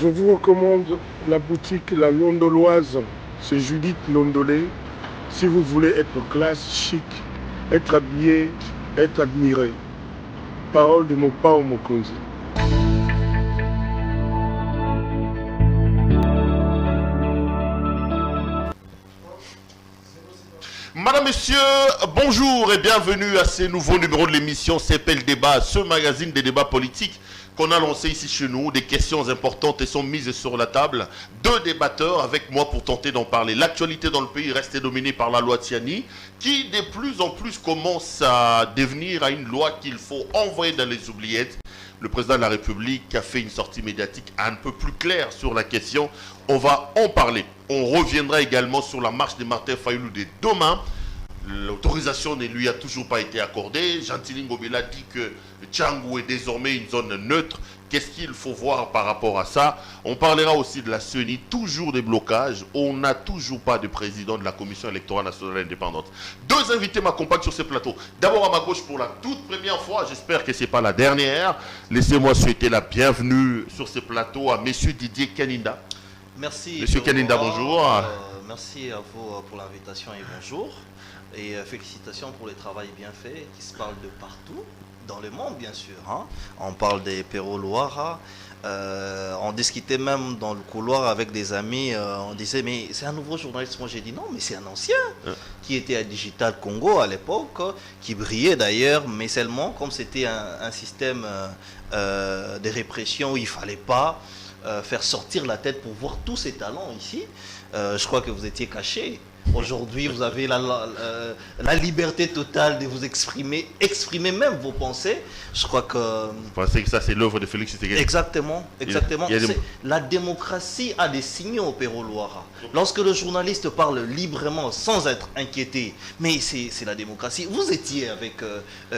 Je vous recommande la boutique La Londoloise. C'est Judith Londolé. Si vous voulez être classe, chic, être habillé, être admiré. Parole de Mopao Mokonzi. Madame, Messieurs, bonjour et bienvenue à ce nouveau numéro de l'émission CPL Débat, ce magazine des débats politiques qu'on a lancé ici chez nous. Des questions importantes sont mises sur la table. Deux débatteurs avec moi pour tenter d'en parler. L'actualité dans le pays reste dominée par la loi Tiani, qui de plus en plus commence à devenir une loi qu'il faut envoyer dans les oubliettes. Le président de la République a fait une sortie médiatique un peu plus claire sur la question. On va en parler. On reviendra également sur la marche de Martin Fayoulou de demain. L'autorisation ne lui a toujours pas été accordée. Gentilin Ngobila dit que Tchangou est désormais une zone neutre. Qu'est-ce qu'il faut voir par rapport à ça? On parlera aussi de la CENI, toujours des blocages. On n'a toujours pas de président de la Commission électorale nationale indépendante. Deux invités m'accompagnent sur ce plateau. D'abord à ma gauche pour la toute première fois, j'espère que ce n'est pas la dernière. Laissez-moi souhaiter la bienvenue sur ce plateau à M. Didier Kaninda. Merci. Monsieur Kaninda, bonjour. Merci à vous pour l'invitation et bonjour. Et félicitations pour le travail bien fait qui se parle de partout, dans le monde bien sûr. Hein. On parle des Perrault Loira. On discutait même dans le couloir avec des amis. On disait, mais c'est un nouveau journaliste. Moi j'ai dit non, mais c'est un ancien qui était à Digital Congo à l'époque, qui brillait d'ailleurs, mais seulement comme c'était un système de répression où il ne fallait pas faire sortir la tête pour voir tous ces talents ici. Je crois que vous étiez caché. Aujourd'hui, vous avez la liberté totale de vous exprimer même vos pensées. Je crois que... Vous pensez que ça, c'est l'œuvre de Félix Tshisekedi? Exactement, exactement. La démocratie a des signaux au Perrault Loira. Lorsque le journaliste parle librement, sans être inquiété, mais c'est la démocratie. Vous étiez avec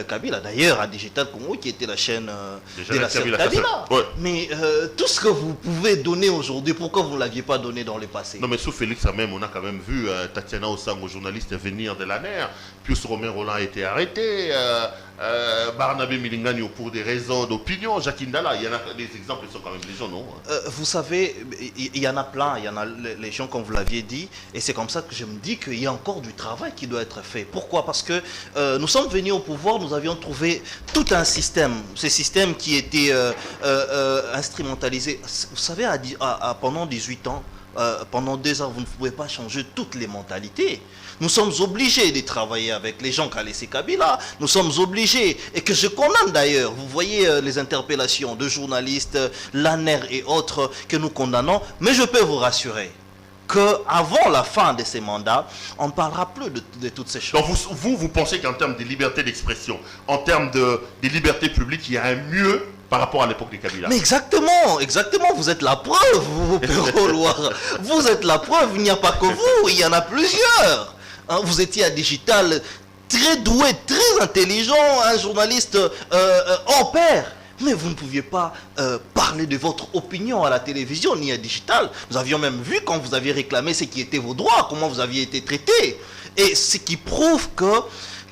Kabila, d'ailleurs, à Digital Congo, qui était la chaîne de la sœur Kabila. Ouais. Mais tout ce que vous pouvez donner aujourd'hui, pourquoi vous ne l'aviez pas donné dans le passé? Non, mais sous Félix, même, on a quand même vu Tatiana Osango, journaliste, venir de la NER. Pius Romain Roland a été arrêté. Barnabé Milingani pour des raisons d'opinion. Jacques Indala, il y en a des exemples qui sont quand même légion, non? Vous savez, il y en a plein. Il y en a les gens, comme vous l'aviez dit. Et c'est comme ça que je me dis qu'il y a encore du travail qui doit être fait. Pourquoi? Parce que nous sommes venus au pouvoir, nous avions trouvé tout un système. Ce système qui était instrumentalisé. Vous savez, pendant 18 ans, pendant 2 ans, vous ne pouvez pas changer toutes les mentalités. Nous sommes obligés de travailler avec les gens qu'a laissé Kabila. Nous sommes obligés, et que je condamne d'ailleurs. Vous voyez les interpellations de journalistes, l'ANER et autres que nous condamnons. Mais je peux vous rassurer qu'avant la fin de ces mandats, on ne parlera plus de toutes ces choses. Donc vous pensez qu'en termes de liberté d'expression, en termes de liberté publique, il y a un mieux par rapport à l'époque de Kabila? Mais exactement, exactement, vous êtes la preuve, vous, Perrault Loira. Vous êtes la preuve, il n'y a pas que vous, il y en a plusieurs. Hein, vous étiez à Digital, très doué, très intelligent, un journaliste hors pair. Mais vous ne pouviez pas parler de votre opinion à la télévision ni à Digital. Nous avions même vu quand vous aviez réclamé ce qui était vos droits, comment vous aviez été traité. Et ce qui prouve que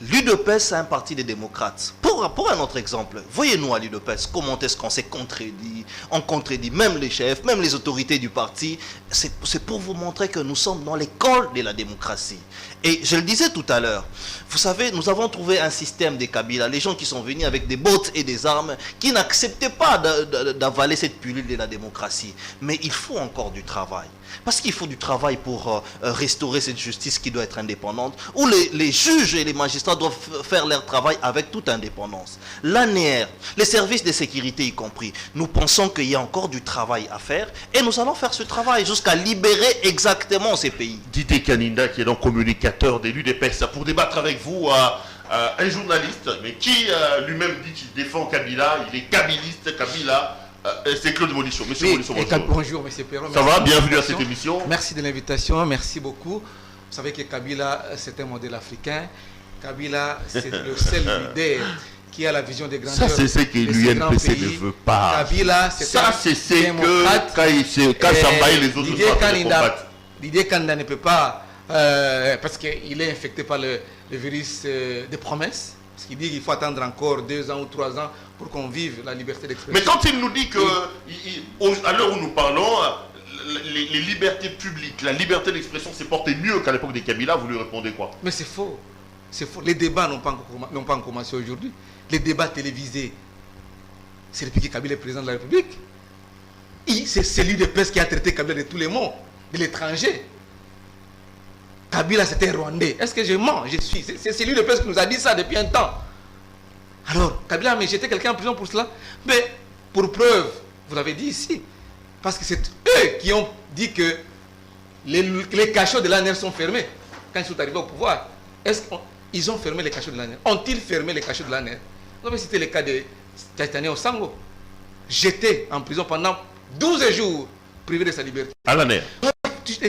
l'UDPS, c'est un parti des démocrates. Pour un autre exemple, voyez-nous à l'UDPS, comment est-ce qu'on s'est contredit? On contredit même les chefs, même les autorités du parti. C'est pour vous montrer que nous sommes dans l'école de la démocratie. Et je le disais tout à l'heure, vous savez, nous avons trouvé un système des Kabila, les gens qui sont venus avec des bottes et des armes, qui n'acceptaient pas d'avaler cette pilule de la démocratie. Mais il faut encore du travail. Parce qu'il faut du travail pour restaurer cette justice qui doit être indépendante, où les juges et les magistrats doivent faire leur travail avec toute indépendance. L'ANER, les services de sécurité y compris, nous pensons qu'il y a encore du travail à faire et nous allons faire ce travail jusqu'à libérer exactement ces pays. Didier Kaninda, qui est donc communicateur de l'UDPS, pour débattre avec vous, un journaliste, mais qui lui-même dit qu'il défend Kabila, il est kabiliste, Kabila. C'est Claude Molichon. Monsieur Molichon, bonjour. Bonjour, monsieur Perrault. Ça va? Bienvenue à cette émission. Merci de l'invitation, merci beaucoup. Vous savez que Kabila, c'est un modèle africain. Kabila, c'est le seul leader qui a la vision des grands. Ça, c'est ce que l'UNPC ne veut pas. Kabila, c'est quand ça envahit les autres Didier Kaninda ne peut pas, parce qu'il est infecté par le virus des promesses. Parce qu'il dit qu'il faut attendre encore 2 ans ou 3 ans pour qu'on vive la liberté d'expression. Mais quand il nous dit que, à l'heure où nous parlons, les libertés publiques, la liberté d'expression s'est portée mieux qu'à l'époque de Kabila, vous lui répondez quoi? Mais c'est faux. C'est faux. Les débats n'ont pas encore commencé aujourd'hui. Les débats télévisés, c'est depuis que Kabila est président de la République. C'est lui de presse qui a traité Kabila de tous les mots, de l'étranger. Kabila c'était rwandais. Est-ce que je mens? C'est lui de presse qui nous a dit ça depuis un temps. Alors, Kabila a jeté quelqu'un en prison pour cela. Mais, pour preuve, vous l'avez dit ici, parce que c'est eux qui ont dit que les cachots de l'ANR sont fermés quand ils sont arrivés au pouvoir. Est-ce qu'ils ont fermé les cachots de l'ANR? Ont-ils fermé les cachots de l'ANR? Vous avez cité le cas de Tchaitanya Osango, jeté en prison pendant 12 jours, privé de sa liberté. À l'ANR.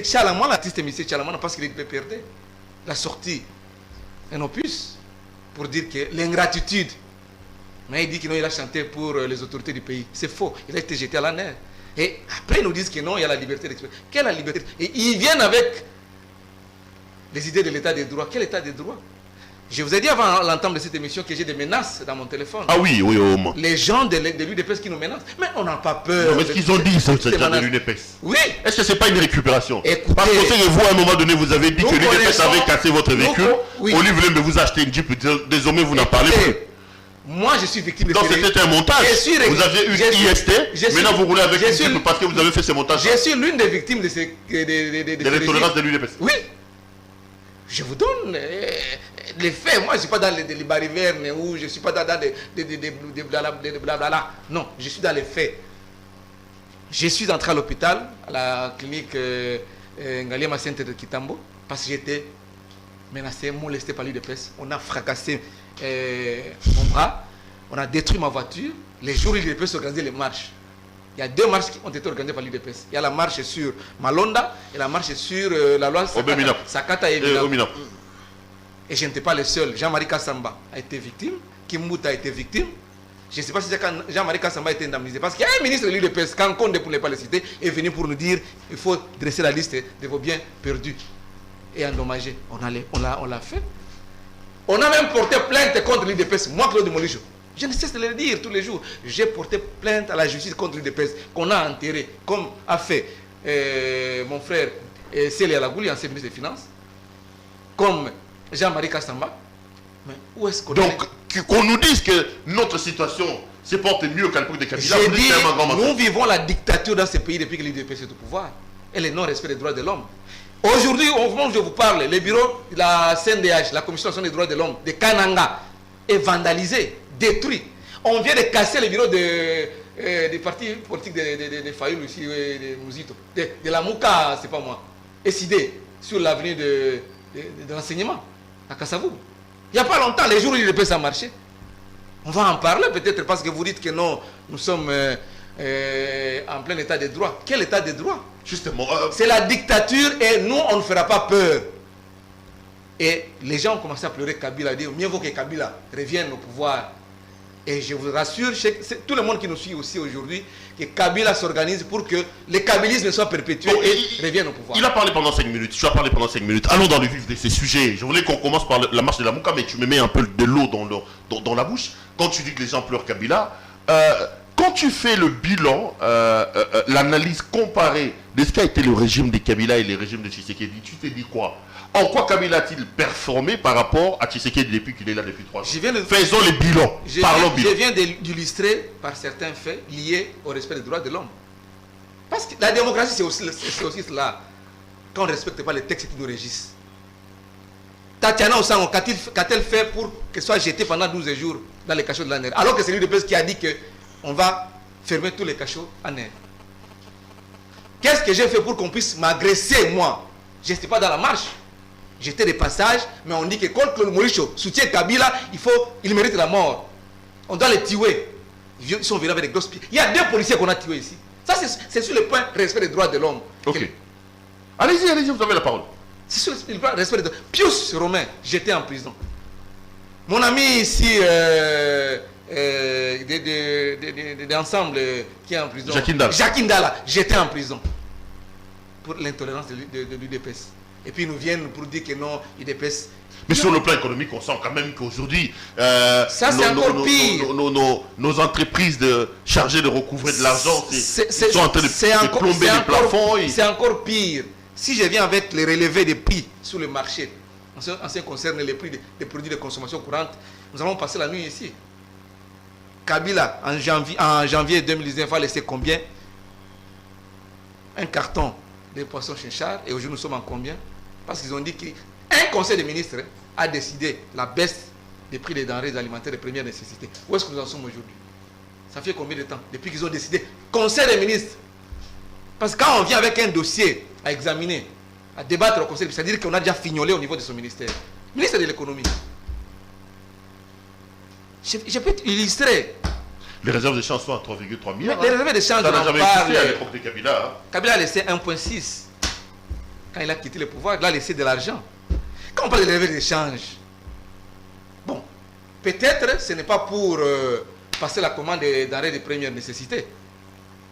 Chalaman, l'artiste monsieur Chalaman, parce qu'il était perdu. Il a sorti un opus pour dire que l'ingratitude. Mais il dit qu'il a chanté pour les autorités du pays. C'est faux. Il a été jeté à l'ANR. Et après, ils nous disent que non, il y a la liberté d'expression. Quelle est la liberté? Et ils viennent avec les idées de l'état des droits. Quel état des droits? Je vous ai dit avant l'entame de cette émission que j'ai des menaces dans mon téléphone. Ah oui, oui, au moins. Les gens de l'UDPS qui nous menacent. Mais on n'a pas peur. Non, mais ce qu'ils ont dit, c'est gens de l'UDPS. Oui. Est-ce que ce n'est pas une récupération? Écoutez, parce que vous, à un moment donné, vous avez dit que l'UDPS avait cassé votre véhicule. Oui. Au lieu de vous acheter une Jeep, désormais vous n'en parlez plus. Moi, je suis victime de donc c'était un montage. Vous aviez une IST, maintenant vous roulez avec une Jeep parce que vous avez fait ce montage. Je suis l'une des victimes de l'intolérance de l'UDPS. Oui. Je vous donne les faits. Moi, je ne suis pas dans les barivernes ou je ne suis pas dans des blablabla. Non, je suis dans les faits. Je suis entré à l'hôpital, à la clinique Ngaliema Centre de Kitambo, parce que j'étais menacé, molesté par l'UDPS. On a fracassé mon bras, on a détruit ma voiture. Les jours où l'UDPS organisait les marches. Il y a 2 marches qui ont été organisées par l'UDPS. Il y a la marche sur Malonda et la marche sur la loi Sakata et Minap. Et je n'étais pas le seul. Jean-Marie Kassamba a été victime. Kimbuta a été victime. Je ne sais pas si Jean-Marie Kassamba a été indemnisé. Parce qu'il y a un ministre de l'UDPS, Kankonde pour ne pas le citer, est venu pour nous dire qu'il faut dresser la liste de vos biens perdus et endommagés. On l'a fait. On a même porté plainte contre l'UDPS. Moi, Claude Molicho. Je ne cesse de le dire tous les jours. J'ai porté plainte à la justice contre l'UDPS qu'on a enterré, comme a fait mon frère Célia Lagouli, ancien ministre des Finances, comme Jean-Marie Kassamba. Mais où est-ce qu'on donc, qu'on nous dise que notre situation se porte mieux qu'à l'époque de Kabila. J'ai dit, nous vivons la dictature dans ce pays depuis que l'UDPS est au pouvoir. Et le non-respect des droits de l'homme. Aujourd'hui, au moment où je vous parle, le bureau de la CNDH, la Commission nationale des droits de l'homme, de Kananga, est vandalisé, détruit. On vient de casser le bureau des partis politiques de Fayoul aussi, de Mouzito, de la Mouka, c'est pas moi, SID, sur l'avenue de l'enseignement, à Kassavou. Il n'y a pas longtemps, les jours où il ça marcher. On va en parler peut-être parce que vous dites que non, nous sommes en plein état de droit. Quel état de droit? Justement. C'est la dictature et nous, on ne fera pas peur. Et les gens ont commencé à pleurer Kabila, à dire mieux vaut que Kabila revienne au pouvoir. Et je vous rassure, c'est tout le monde qui nous suit aussi aujourd'hui, que Kabila s'organise pour que le kabylisme soit perpétué et revienne au pouvoir. Il a parlé pendant 5 minutes, tu as parlé pendant 5 minutes. Allons dans le vif de ces sujets. Je voulais qu'on commence par la marche de la Mouka, mais tu me mets un peu de l'eau dans la bouche. Quand tu dis que les gens pleurent Kabila, quand tu fais le bilan, l'analyse comparée de ce qu'a été le régime de Kabila et le régime de Tshisekedi, tu t'es dit quoi? En quoi Kabila a-t-il performé par rapport à Tshisekedi depuis qu'il est là depuis 3 ans? Faisons le bilan. Parlons bilan. Je viens d'illustrer par certains faits liés au respect des droits de l'homme. Parce que la démocratie, c'est aussi cela. Quand on ne respecte pas les textes qui nous régissent. Tatiana Osango, qu'a-t-elle fait pour qu'elle soit jetée pendant 12 jours dans les cachots de l'ANR? Alors que c'est l'UDPS qui a dit qu'on va fermer tous les cachots ANR. Qu'est-ce que j'ai fait pour qu'on puisse m'agresser, moi? Je n'étais pas dans la marche. J'étais de passage, mais on dit que quand Claude Molicho soutient Kabila, il mérite la mort. On doit les tuer. Ils sont venus avec des grosses pieds. Il y a 2 policiers qu'on a tués ici. Ça, c'est sur le point respect des droits de l'homme. Ok. Allez-y, vous avez la parole. C'est sur le point respect des droits. Pius Romain, j'étais en prison. Mon ami ici, d'ensemble, qui est en prison. Jacques Ndala, j'étais en prison. Pour l'intolérance de l'UDPS. Et puis ils nous viennent pour dire que non, IDPS. Mais sur le plan économique, on sent quand même qu'aujourd'hui, Ça, c'est encore pire. nos entreprises chargées de recouvrer de l'argent, ils sont en train de plomber les plafonds. C'est encore pire. Si je viens avec les relevés des prix sur le marché, en ce qui concerne les prix des produits de consommation courante, nous allons passer la nuit ici. Kabila, en janvier 2019, a laissé combien? Un carton de poissons Chinchard. Et aujourd'hui, nous sommes en combien? Parce qu'ils ont dit qu'un conseil des ministres a décidé la baisse des prix des denrées alimentaires de première nécessité. Où est-ce que nous en sommes aujourd'hui? Ça fait combien de temps depuis qu'ils ont décidé? Conseil des ministres. Parce que quand on vient avec un dossier à examiner, à débattre au conseil, c'est-à-dire qu'on a déjà fignolé au niveau de son ministère. Ministre de l'économie. Je peux illustrer. Les réserves de change sont à 3,3 milliards. Les réserves de change, ça n'a on jamais en parle. existé à l'époque de Kabila. Kabila a laissé 1,6. Quand il a quitté le pouvoir, il a laissé de l'argent. Quand on parle de réserves de change, bon, peut-être ce n'est pas pour passer la commande d'arrêt de première nécessité.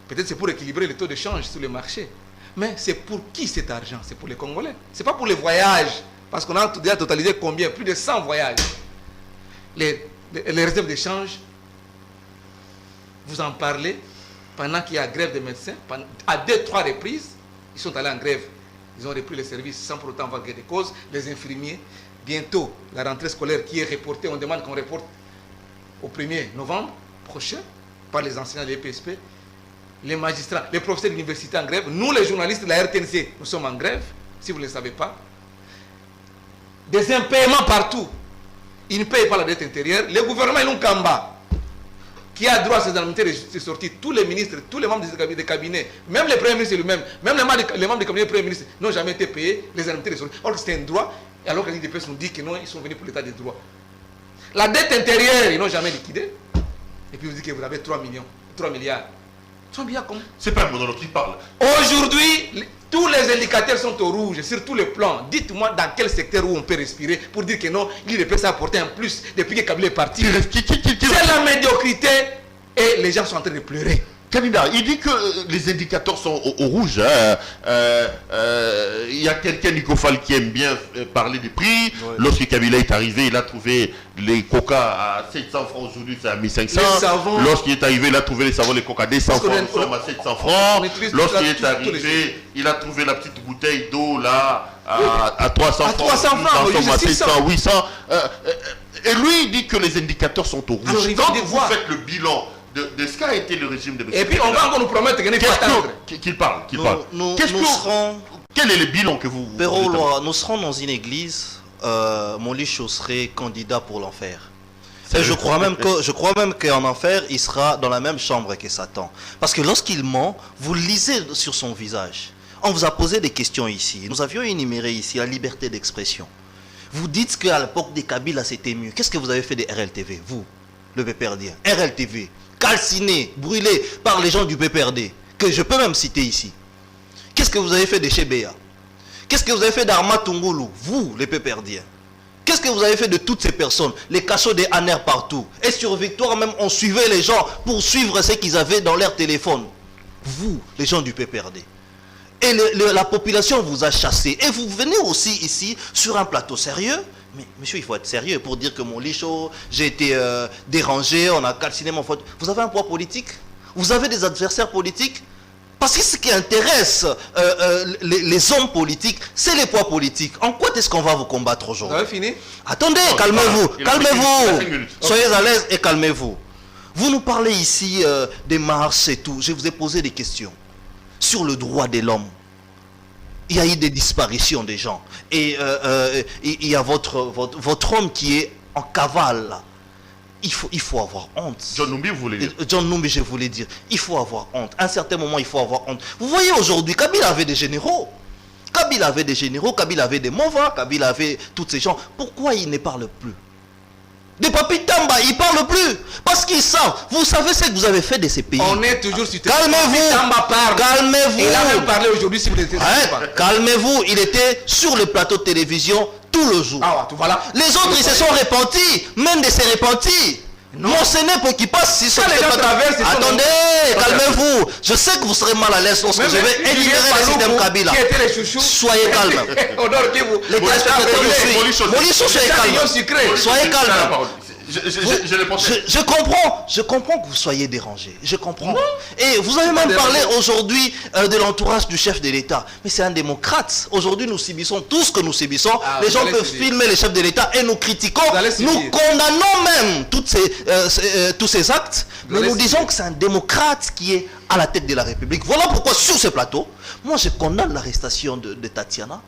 Peut-être c'est pour équilibrer le taux de change sur le marché. Mais c'est pour qui cet argent? C'est pour les Congolais. Ce n'est pas pour les voyages. Parce qu'on a déjà totalisé combien? Plus de 100 voyages. Les réserves de change, vous en parlez pendant qu'il y a grève des médecins. À 2-3 reprises, ils sont allés en grève. Ils ont repris les services sans pour autant avoir gain de cause. Les infirmiers, bientôt, la rentrée scolaire qui est reportée, on demande qu'on reporte au 1er novembre prochain par les enseignants de l'EPSP. Les magistrats, les professeurs d'université en grève. Nous, les journalistes de la RTNC, nous sommes en grève, si vous ne le savez pas. Des impaiements partout. Ils ne payent pas la dette intérieure. Le gouvernement est Kamba, qui a droit à ces indemnités de sortie. Tous les ministres, tous les membres des cabinets, même les premiers ministres eux-mêmes, même les membres du cabinet des premiers ministres n'ont jamais été payés les indemnités de sortie. Or, c'est un droit, et alors que les IDPS nous disent que non, ils sont venus pour l'état des droits. La dette intérieure, ils n'ont jamais liquidé. Et puis vous dites que vous avez 3 milliards. 3 milliards comment? C'est pas un monologue qui parle. Aujourd'hui, tous les indicateurs sont au rouge sur tous les plans. Dites-moi dans quel secteur où on peut respirer pour dire que non, l'IDPS a apporté un plus depuis que Kabila est parti. C'est la médiocrité et les gens sont en train de pleurer. Kabila, il dit que les indicateurs sont au rouge. Il y a quelqu'un, Nicofal, qui aime bien parler des prix. Ouais. Lorsque Kabila est arrivé, il a trouvé les coca à 700 francs. Aujourd'hui, c'est à 1500. Lorsqu'il est arrivé, il a trouvé les savons, les coca à 200 francs. Nous sommes à 700 francs. Lorsqu'il est arrivé, il a trouvé la petite bouteille d'eau là à 300 francs. 300 francs, nous sommes à 700, 800. Et lui, il dit que les indicateurs sont au rouge. Alors, quand vous faites le bilan de ce qu'a été le régime de M. Et puis on va encore nous promettre qu'il n'est pas attendre. Qu'il parle. Quel est le bilan que vous... Nous serons dans une église, Molicho serait candidat pour l'enfer. Et je crois même qu'en enfer, il sera dans la même chambre que Satan. Parce que lorsqu'il ment, vous lisez sur son visage. On vous a posé des questions ici. Nous avions énuméré ici la liberté d'expression. Vous dites qu'à l'époque des Kabila, c'était mieux. Qu'est-ce que vous avez fait des RLTV, vous, le PPRD? RLTV, calciné, brûlé par les gens du PPRD, que je peux même citer ici. Qu'est-ce que vous avez fait de Chebea? Qu'est-ce que vous avez fait d'Arma Tungulu, vous, les PPRD? Qu'est-ce que vous avez fait de toutes ces personnes? Les cachots des ANER partout. Et sur Victoire même, on suivait les gens pour suivre ce qu'ils avaient dans leur téléphone. Vous, les gens du PPRD. Et la population vous a chassé. Et vous venez aussi ici sur un plateau sérieux. Mais monsieur, il faut être sérieux pour dire que mon licho, j'ai été dérangé, on a calciné mon faute. Vous avez un poids politique? Vous avez des adversaires politiques? Parce que ce qui intéresse les hommes politiques, c'est les poids politiques. En quoi est-ce qu'on va vous combattre aujourd'hui? Vous avez fini? Attendez, calmez-vous, calmez-vous. Soyez à l'aise et calmez-vous. Vous nous parlez ici des marches et tout. Je vous ai posé des questions sur le droit de l'homme. Il y a eu des disparitions des gens. Et il y a votre homme qui est en cavale là. Il faut avoir honte. John Numbi, vous voulez dire? John Numbi, je voulais dire. Il faut avoir honte. À un certain moment, il faut avoir honte. Vous voyez aujourd'hui, Kabila avait des généraux. Kabila avait des généraux, Kabila avait des Mova, Kabila avait tous ces gens. Pourquoi ils ne parlent plus? Des Papi Tamba, ils ne parlent plus. Parce qu'ils savent. Vous savez ce que vous avez fait de ces pays. On est toujours sur... Calmez-vous. Tamba parle. Calmez-vous. Il a même parlé aujourd'hui si vous n'étiez pas. Calmez-vous. Il était sur le plateau de télévision tout le jour. Ah, voilà. Les autres, ils se sont repentis. Même de se repentis. Mon Sénép qui passe si Quand les gens traversent, ils sont attendez, calmez-vous. Je sais que vous serez mal à l'aise lorsque je vais éliminer le système Kabila. Qui étaient les chouchous? Soyez calme. Au nord Kivu. Les téléspectateurs nous suivent. Molisso, soyez calme. Soyez calme. Je comprends que vous soyez dérangé. Je comprends. Et vous avez même parlé aujourd'hui de l'entourage du chef de l'État. Mais c'est un démocrate. Aujourd'hui, nous subissons tout ce que nous subissons. Les gens peuvent filmer les chefs de l'État et nous critiquons. Nous condamnons même tous ces actes. Mais nous disons que c'est un démocrate qui est à la tête de la République. Voilà pourquoi sur ce plateau, moi je condamne l'arrestation de Tatiana.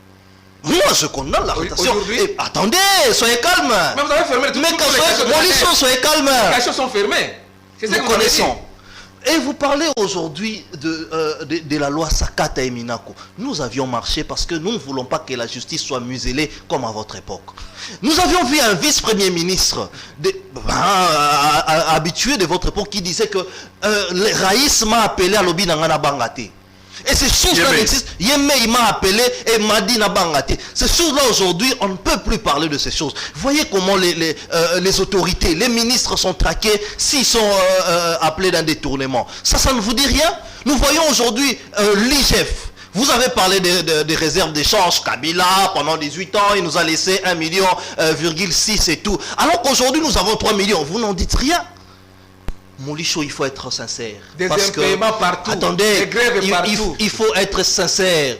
Moi, je condamne l'arrestation. Et attendez, soyez calme. Mais vous avez fermé tout. Mais quand soyez calme. Les cachots sont fermés. C'est ça que nous connaissons. Et vous parlez aujourd'hui de la loi Sakata et Minako. Nous avions marché parce que nous ne voulons pas que la justice soit muselée comme à votre époque. Nous avions vu un vice-premier ministre habitué de votre époque qui disait que Raïs m'a appelé à l'Obi Nangana Bangate. Et ces choses-là n'existent. Yémé, il m'a appelé et m'a dit Nabangate. Ces choses-là aujourd'hui, on ne peut plus parler de ces choses. Voyez comment les autorités, les ministres sont traqués s'ils sont appelés d'un détournement. Ça ne vous dit rien? Nous voyons aujourd'hui l'IGF. Vous avez parlé des réserves d'échange. Kabila, pendant 18 ans, il nous a laissé 1,6 million et tout. Alors qu'aujourd'hui, nous avons 3 millions. Vous n'en dites rien. Molicho, il faut être sincère. Des parce impaiements partout. Attendez, des grèves partout. Il faut être sincère.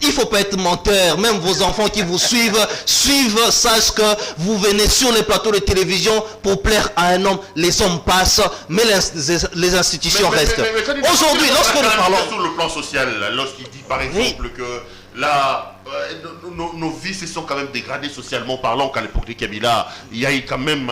Il ne faut pas être menteur. Même vos enfants qui vous suivent, sachent que vous venez sur les plateaux de télévision pour plaire à un homme. Les hommes passent, mais les institutions restent. Aujourd'hui, lorsque nous parlons... Sur le plan social, lorsqu'il dit par exemple que là, nos vies se sont quand même dégradées socialement parlant qu'à l'époque de Kabila, il y a eu quand même...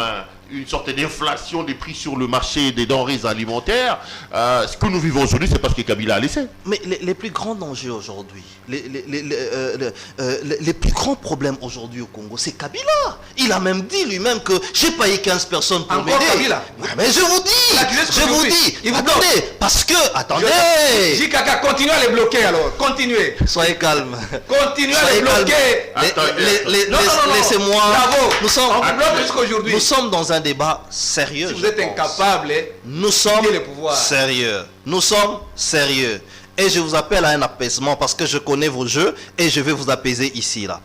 une sorte d'inflation des prix sur le marché des denrées alimentaires. Ce que nous vivons aujourd'hui, c'est parce que Kabila a laissé. Mais les plus grands dangers aujourd'hui, les plus grands problèmes aujourd'hui au Congo, c'est Kabila. Il a même dit lui-même que j'ai payé 15 personnes pour m'aider. Mais je vous dis, attendez, parce que, attendez. JKK, continuez à les bloquer alors, continuez. Soyez calme. Continuez à les bloquer. Laissez-moi. Bravo. Nous sommes dans un débat sérieux. Si vous êtes incapable, nous sommes sérieux. Nous sommes sérieux. Et je vous appelle à un apaisement parce que je connais vos jeux et je vais vous apaiser ici, là.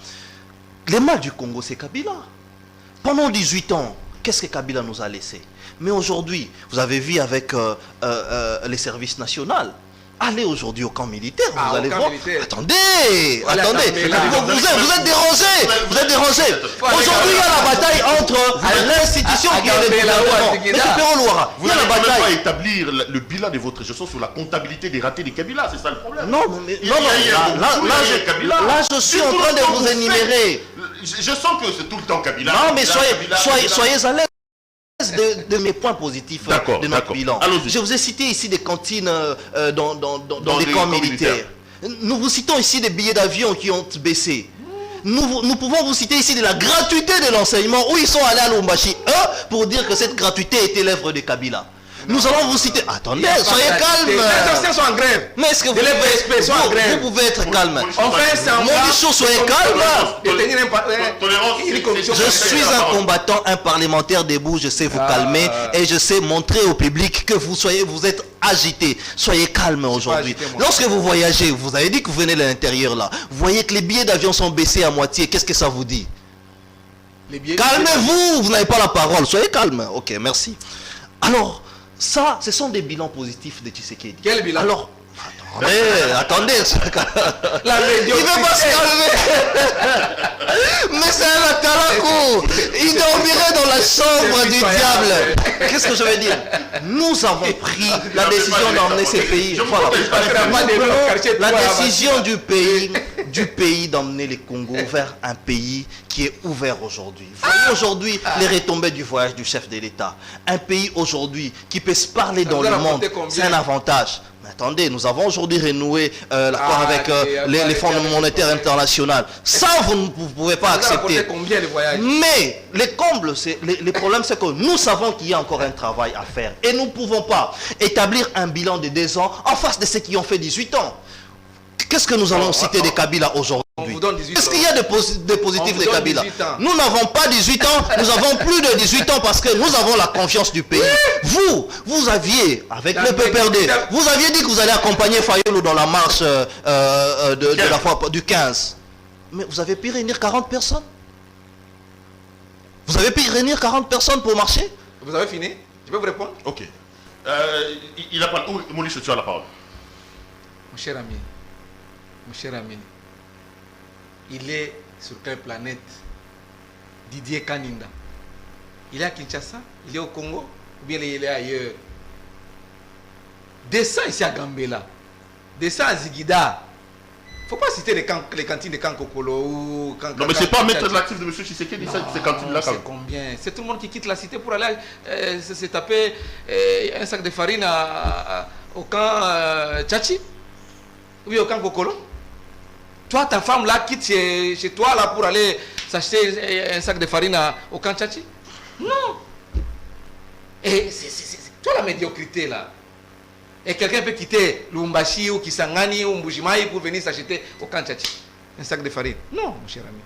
Les mal du Congo, c'est Kabila. Pendant 18 ans, qu'est-ce que Kabila nous a laissé? Mais aujourd'hui, vous avez vu avec les services nationaux. Allez aujourd'hui au camp militaire, vous allez voir. Attendez. Vous êtes dérangé. Aujourd'hui, il y a la bataille entre l'institution qui est le gouvernement. Vous n'allez pas établir le bilan de votre gestion sur la comptabilité des ratés de Kabila, c'est ça le problème. Non, là, je suis en train de vous énumérer. Je sens que c'est tout le temps Kabila. Non, mais soyez à l'aise de mes points positifs de notre bilan. Je vous ai cité ici des cantines dans des camps militaires. Nous vous citons ici des billets d'avion qui ont baissé. Nous pouvons vous citer ici de la gratuité de l'enseignement où ils sont allés à Lubumbashi pour dire que cette gratuité était l'œuvre de Kabila. Nous allons vous citer. Attendez, soyez calme. Les anciens sont en grève. Mais est-ce que vous pouvez être calme? Enfin, Molicho, soyez calme. Je suis un combattant, un parlementaire debout. Je sais vous calmer et je sais montrer au public que vous êtes agité. Soyez calme aujourd'hui. Lorsque vous voyagez, vous avez dit que vous venez de l'intérieur là. Vous voyez que les billets d'avion sont baissés à moitié. Qu'est-ce que ça vous dit? Calmez-vous. Vous n'avez pas la parole. Soyez calme. Ok, merci. Alors, ça, ce sont des bilans positifs de Tshisekedi. Quel bilan? Alors, attendez. La il ne veut pas se calmer. Mais c'est un Atalako. Il dormirait dans la chambre du diable. Qu'est-ce que je veux dire? Nous avons pris la décision d'emmener ces pays. Voilà. La décision du pays d'emmener les Congos vers un pays qui est ouvert aujourd'hui. Voyez aujourd'hui les retombées du voyage du chef de l'État. Un pays aujourd'hui qui peut se parler dans le monde, c'est un avantage. Mais attendez, nous avons aujourd'hui renoué l'accord avec les fonds monétaires internationaux. Ça, vous ne pouvez pas accepter. Mais les problèmes, c'est que nous savons qu'il y a encore un travail à faire. Et nous ne pouvons pas établir un bilan de 2 ans en face de ceux qui ont fait 18 ans. Qu'est-ce que nous allons citer de Kabila aujourd'hui? vous donne 18 ans. Est-ce qu'il y a des positifs On de vous donne Kabila? 18 ans. Nous n'avons pas 18 ans, nous avons plus de 18 ans parce que nous avons la confiance du pays. Vous aviez, avec le PPRD, vous aviez dit que vous allez accompagner Fayoulou dans la marche de la fois du 15. Mais vous avez pu réunir 40 personnes. Vous avez pu réunir 40 personnes pour marcher? Vous avez fini? Je peux vous répondre? Ok. Il a parlé. Moulish, tu as la parole. Mon cher ami, il est sur quelle planète? Didier Kaninda. Il est à Kinshasa? Il est au Congo? Ou bien il est ailleurs? Descends ici à Gambela. Descends à Zigida. Il ne faut pas citer les cantines de Kankokolo ou... Non, mais c'est pas maître de l'actif de M. Tshisekedi, ces cantines-là. C'est combien? C'est tout le monde qui quitte la cité pour aller se taper un sac de farine au camp Tchachi. Oui, au camp Kokolo. Toi, ta femme là quitte chez toi là pour aller s'acheter un sac de farine au camp Tchachi. Non. Et c'est toi la médiocrité là. Et quelqu'un peut quitter Lumbashi ou Kisangani ou Mbujimaï pour venir s'acheter au camp Tchachi un sac de farine. Non, mon cher ami.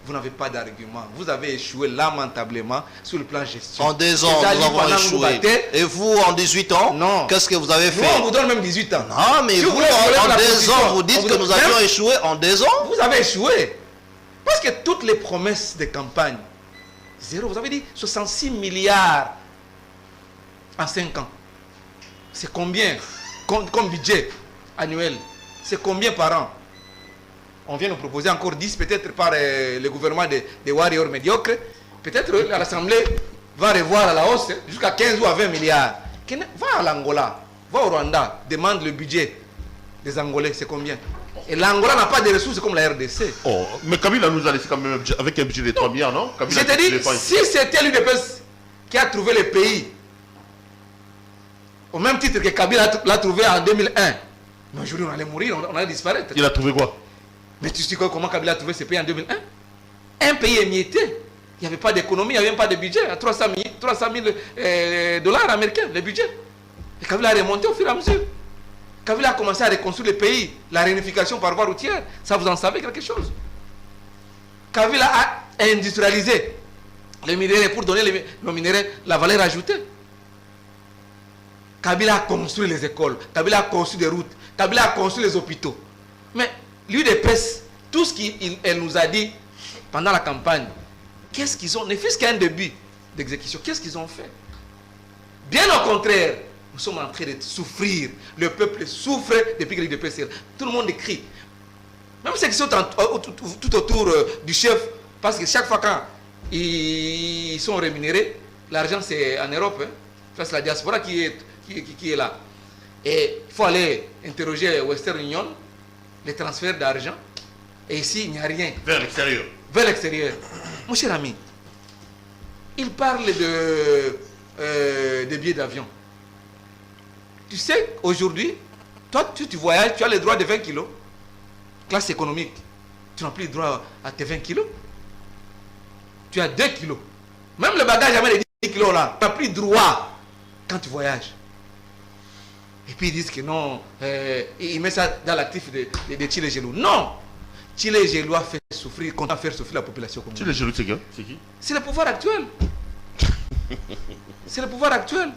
Vous n'avez pas d'argument. Vous avez échoué lamentablement sur le plan gestion. En 2 ans, nous avons échoué. Et vous, en 18 ans, non. Qu'est-ce que vous avez fait? Nous, on vous donne même 18 ans. Non, mais Si vous, vous en 2 ans, vous dites que nous avions échoué en 2 ans? Vous avez échoué. Parce que toutes les promesses de campagne, zéro. Vous avez dit 66 milliards en 5 ans. C'est combien comme budget annuel? C'est combien par an? On vient nous proposer encore 10, peut-être par le gouvernement des warriors médiocres. Peut-être l'Assemblée va revoir à la hausse jusqu'à 15 ou à 20 milliards. Va à l'Angola, va au Rwanda, demande le budget des Angolais, c'est combien? Et l'Angola n'a pas de ressources comme la RDC. Oh, mais Kabila nous a laissé quand même avec un budget de 3 milliards, non? Je te dis, si c'était l'UDPS qui a trouvé le pays, au même titre que Kabila l'a trouvé en 2001, mais aujourd'hui on allait mourir, on allait disparaître. Il a trouvé quoi? Mais tu sais comment Kabila a trouvé ce pays en 2001? Un pays émietté. Il n'y avait pas d'économie, il n'y avait même pas de budget. À 300 000 dollars américains, le budget. Et Kabila a remonté au fur et à mesure. Kabila a commencé à reconstruire le pays, la réunification par voie routière. Ça, vous en savez quelque chose? Kabila a industrialisé les minéraux pour donner le minerai la valeur ajoutée. Kabila a construit les écoles, Kabila a construit des routes, Kabila a construit les hôpitaux. Mais l'UDPS, tout ce qu'elle nous a dit pendant la campagne, qu'est-ce qu'ils ont, ne fût-ce qu'un début d'exécution, qu'est-ce qu'ils ont fait? Bien au contraire, nous sommes en train de souffrir. Le peuple souffre depuis que l'UDPS est là. Tout le monde crie. Même ceux qui sont tout autour du chef, parce que chaque fois quand ils sont rémunérés, l'argent c'est en Europe, hein. C'est la diaspora qui est là. Et il faut aller interroger Western Union, les transferts d'argent. Et ici, il n'y a rien. Vers l'extérieur. Vers l'extérieur. Mon cher ami, il parle de billets d'avion. Tu sais, aujourd'hui, toi, tu voyages, tu as le droit de 20 kilos. Classe économique. Tu n'as plus le droit à tes 20 kilos. Tu as 2 kilos. Même le bagage avec les 10 kilos là, tu n'as plus droit quand tu voyages. Et puis ils disent que non, ils mettent ça dans l'actif de Tchilé Gelou. Non! Tchilé Gelou a fait souffrir, qu'on a fait souffrir la population. Tchilé Gelou, c'est qui? C'est le pouvoir actuel. C'est le pouvoir actuel.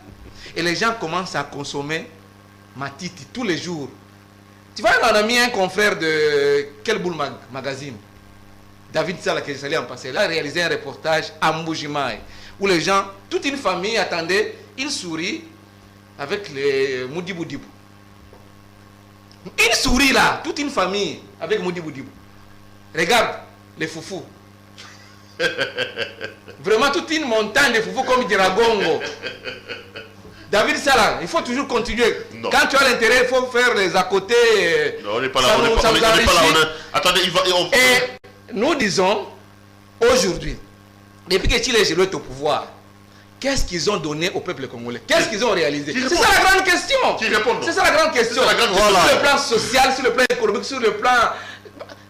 Et les gens commencent à consommer Matiti tous les jours. Tu vois, on a mis un confrère de quel boule magazine, David Sala, qui est allé en passé. Il a réalisé un reportage à Mbujimaï, où les gens, toute une famille attendait une souris avec les Moudibou-Dibou. Une souris là, toute une famille avec Moudibou-Dibou. Regarde les foufous. Vraiment toute une montagne de foufous comme Diragongo. David Salah, il faut toujours continuer. Non. Quand tu as l'intérêt, il faut faire les à côté. Non, on n'est pas là. On n'est pas là. Attendez, Et nous disons, aujourd'hui, depuis que Tchilé Gelou est au pouvoir, qu'est-ce qu'ils ont donné au peuple congolais? Qu'est-ce qu'ils ont réalisé? C'est ça la grande question. C'est ça la grande question. Voilà. Sur le plan social, sur le plan économique, sur le plan...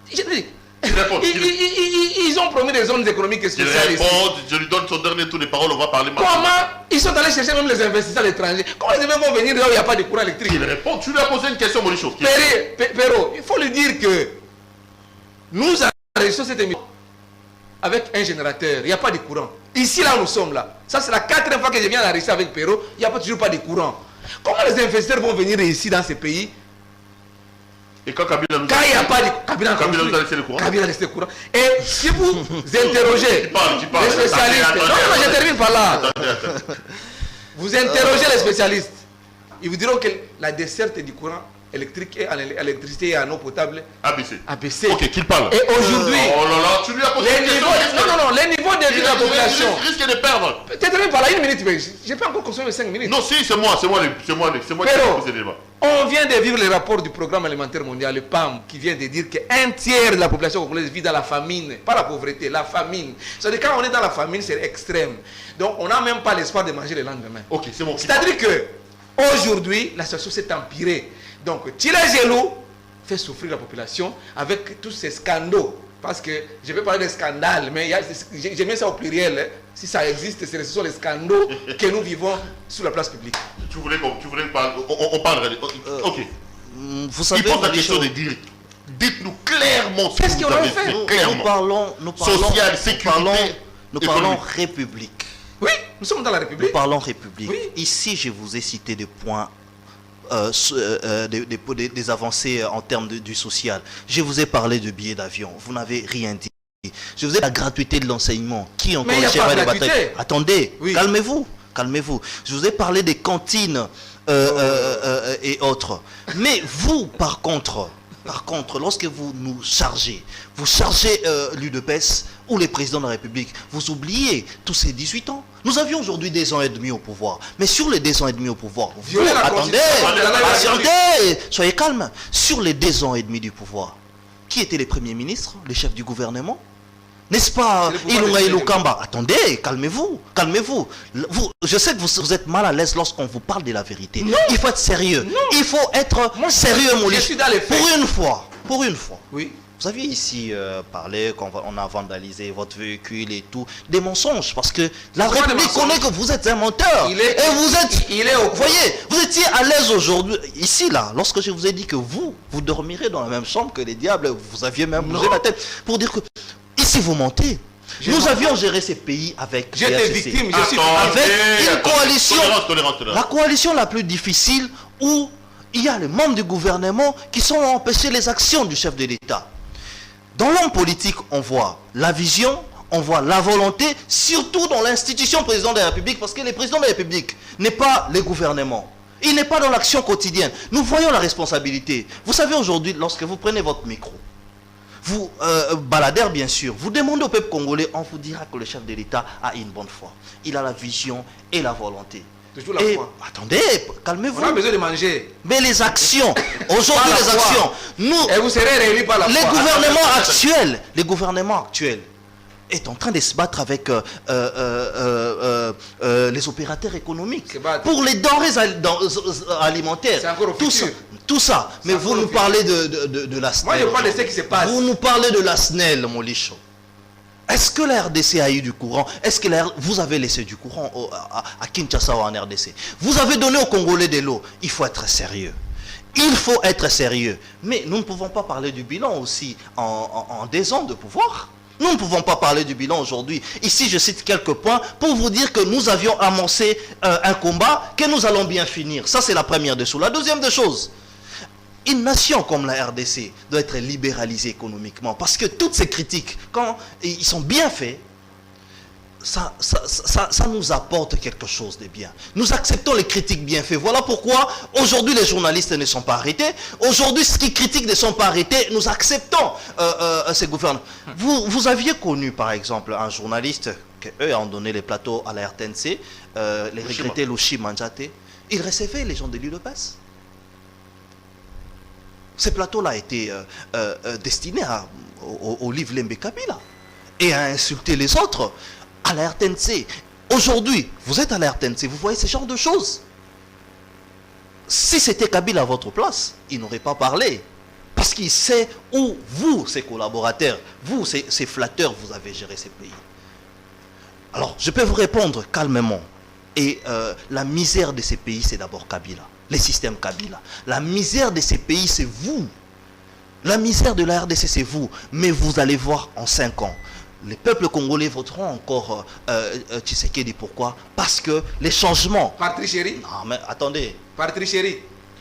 Je dis, ils ont promis des zones économiques spéciales ici. Je lui donne son dernier tour de parole, on va parler maintenant. Comment ils sont allés chercher même les investisseurs étrangers? Comment les vont venir là où il n'y a pas de courant électrique? Il répond. Tu lui as posé une question, Molicho. Pero, il faut lui dire que nous résistance cette émission avec un générateur, il n'y a pas de courant. Ici, là, nous sommes là. Ça, c'est la 4e fois que je viens d'arriver avec Perrault, il n'y a pas toujours pas de courant. Comment les investisseurs vont venir ici dans ces pays? Et quand Kabila nous Quand il n'y a pas de Kabila nous a laissé le courant. Kabila a laissé le courant. Et si vous interrogez tu parles. les spécialistes, Attendez, non, je termine par là. Attends. Vous interrogez les spécialistes, ils vous diront que la desserte du courant électrique et à l'électricité et en eau potable ABC. a baissé. Ok, qu'il parle. Et aujourd'hui, Oh là là, tu lui as posé les une question. niveaux, non, les niveaux de vie de la population. Il risque de perdre. Peut-être même par là, 1 minute, mais je n'ai pas encore consommé 5 minutes. Non, si, c'est moi qui ai posé le débat. On vient de vivre le rapport du programme alimentaire mondial, le PAM, qui vient de dire qu'un tiers de la population congolaise vit dans la famine, pas la pauvreté, la famine. C'est-à-dire quand on est dans la famine, c'est extrême. Donc on n'a même pas l'espoir de manger le lendemain. Ok, c'est bon. C'est-à-dire que aujourd'hui, la situation s'est empirée. Donc tirer Gelou fait souffrir la population avec tous ces scandales. Parce que je vais parler des scandales, mais j'ai mis ça au pluriel. Hein. Si ça existe, ce sont les scandales que nous vivons sur la place publique. Tu voulais parler. On parlerait. Ok. Vous savez, Il pose la question de dire. Dites-nous clairement ce Qu'est-ce que qu'on vous a avez fait? fait. Clairement. Nous parlons Social, sécurité, nous parlons économique. République. Oui, nous sommes dans la Nous République. parlons République. Oui. Ici, je vous ai cité des points, des avancées en termes du social. Je vous ai parlé de billets d'avion. Vous n'avez rien dit. Je vous ai dit la gratuité de l'enseignement. Qui encore Mais il n'y a pas de les gratuité. batailles? Attendez, Oui. calmez-vous. Je vous ai parlé des cantines et autres. Mais vous, par contre, lorsque vous chargez l'UDPS ou les présidents de la République, vous oubliez tous ces 18 ans. Nous avions aujourd'hui 2 ans et demi au pouvoir. Mais sur les 2 ans et demi au pouvoir, Violer la attendez, Constitution. patientez, soyez calme. Sur les 2 ans et demi du pouvoir, qui étaient les premiers ministres, les chefs du gouvernement? N'est-ce pas, Ilunga Ilukamba? Attendez, calmez-vous. Je sais que vous êtes mal à l'aise lorsqu'on vous parle de la vérité. Non. Il faut être sérieux. Non. Il faut être sérieux, mon je suis dans les faits. Pour une fois. Oui. Vous aviez ici parlé qu'on a vandalisé votre véhicule et tout. Des mensonges, parce que la C'est pas des République mensonges. connaît que vous êtes un menteur. Il est- et vous êtes... il est au Vous voyez, vous étiez à l'aise aujourd'hui. Ici, là, lorsque je vous ai dit que vous dormirez dans la même chambre que les diables, vous aviez même bougé Non. la tête pour dire que... Ici, vous mentez. Nous avions géré ces pays avec... J'étais PHC. victime, je suis Avec une coalition... Tolérance. La coalition la plus difficile où il y a les membres du gouvernement qui sont empêchés les actions du chef de l'État. Dans l'homme politique, on voit la vision, on voit la volonté, surtout dans l'institution président de la République, parce que le président de la République n'est pas le gouvernement. Il n'est pas dans l'action quotidienne. Nous voyons la responsabilité. Vous savez aujourd'hui, lorsque vous prenez votre micro, vous, baladeur bien sûr, vous demandez au peuple congolais, on vous dira que le chef de l'État a une bonne foi. Il a la vision et la volonté. Toujours la Et, foi. attendez, calmez-vous. On a besoin de manger. Mais les actions, aujourd'hui Pas la les foi. actions, nous, Et vous serez réunis par la les foi. gouvernements actuels est en train de se battre avec les opérateurs économiques Se battre. pour les denrées alimentaires. C'est encore au futur. Tout ça. Mais encore vous au nous futur. parlez de la SNEL. Moi, je parle de ce qui se passe. Vous nous parlez de la SNEL, mon lichon. Est-ce que la RDC a eu du courant? Est-ce que vous avez laissé du courant à Kinshasa ou en RDC? Vous avez donné aux Congolais de l'eau. Il faut être sérieux. Il faut être sérieux. Mais nous ne pouvons pas parler du bilan aussi en 2 ans de pouvoir. Nous ne pouvons pas parler du bilan aujourd'hui. Ici, je cite quelques points pour vous dire que nous avions amorcé un combat que nous allons bien finir. Ça, c'est la première des choses. La deuxième des choses, une nation comme la RDC doit être libéralisée économiquement. Parce que toutes ces critiques, quand ils sont bien faits, ça nous apporte quelque chose de bien. Nous acceptons les critiques bien faites. Voilà pourquoi aujourd'hui les journalistes ne sont pas arrêtés. Aujourd'hui, ceux qui critiquent ne sont pas arrêtés. Nous acceptons ces gouvernements. Vous aviez connu par exemple un journaliste qu'eux ont donné les plateaux à la RTNC, les regrettés Louchi Manjate. Il recevait les gens de l'UDPS. Ces plateaux-là étaient destinés au livre Lembe Kabila et à insulter les autres à la RTNC. Aujourd'hui, vous êtes à la RTNC, vous voyez ce genre de choses. Si c'était Kabila à votre place, il n'aurait pas parlé. Parce qu'il sait où vous, ses collaborateurs, vous, ces flatteurs, vous avez géré ces pays. Alors, je peux vous répondre calmement. Et la misère de ces pays, c'est d'abord Kabila. Les systèmes Kabila. La misère de ces pays, c'est vous. La misère de la RDC, c'est vous. Mais vous allez voir en 5 ans. Les peuples congolais voteront encore Tshisekedi. Pourquoi? Parce que les changements... Par tricherie? Non, mais attendez. Par tricherie.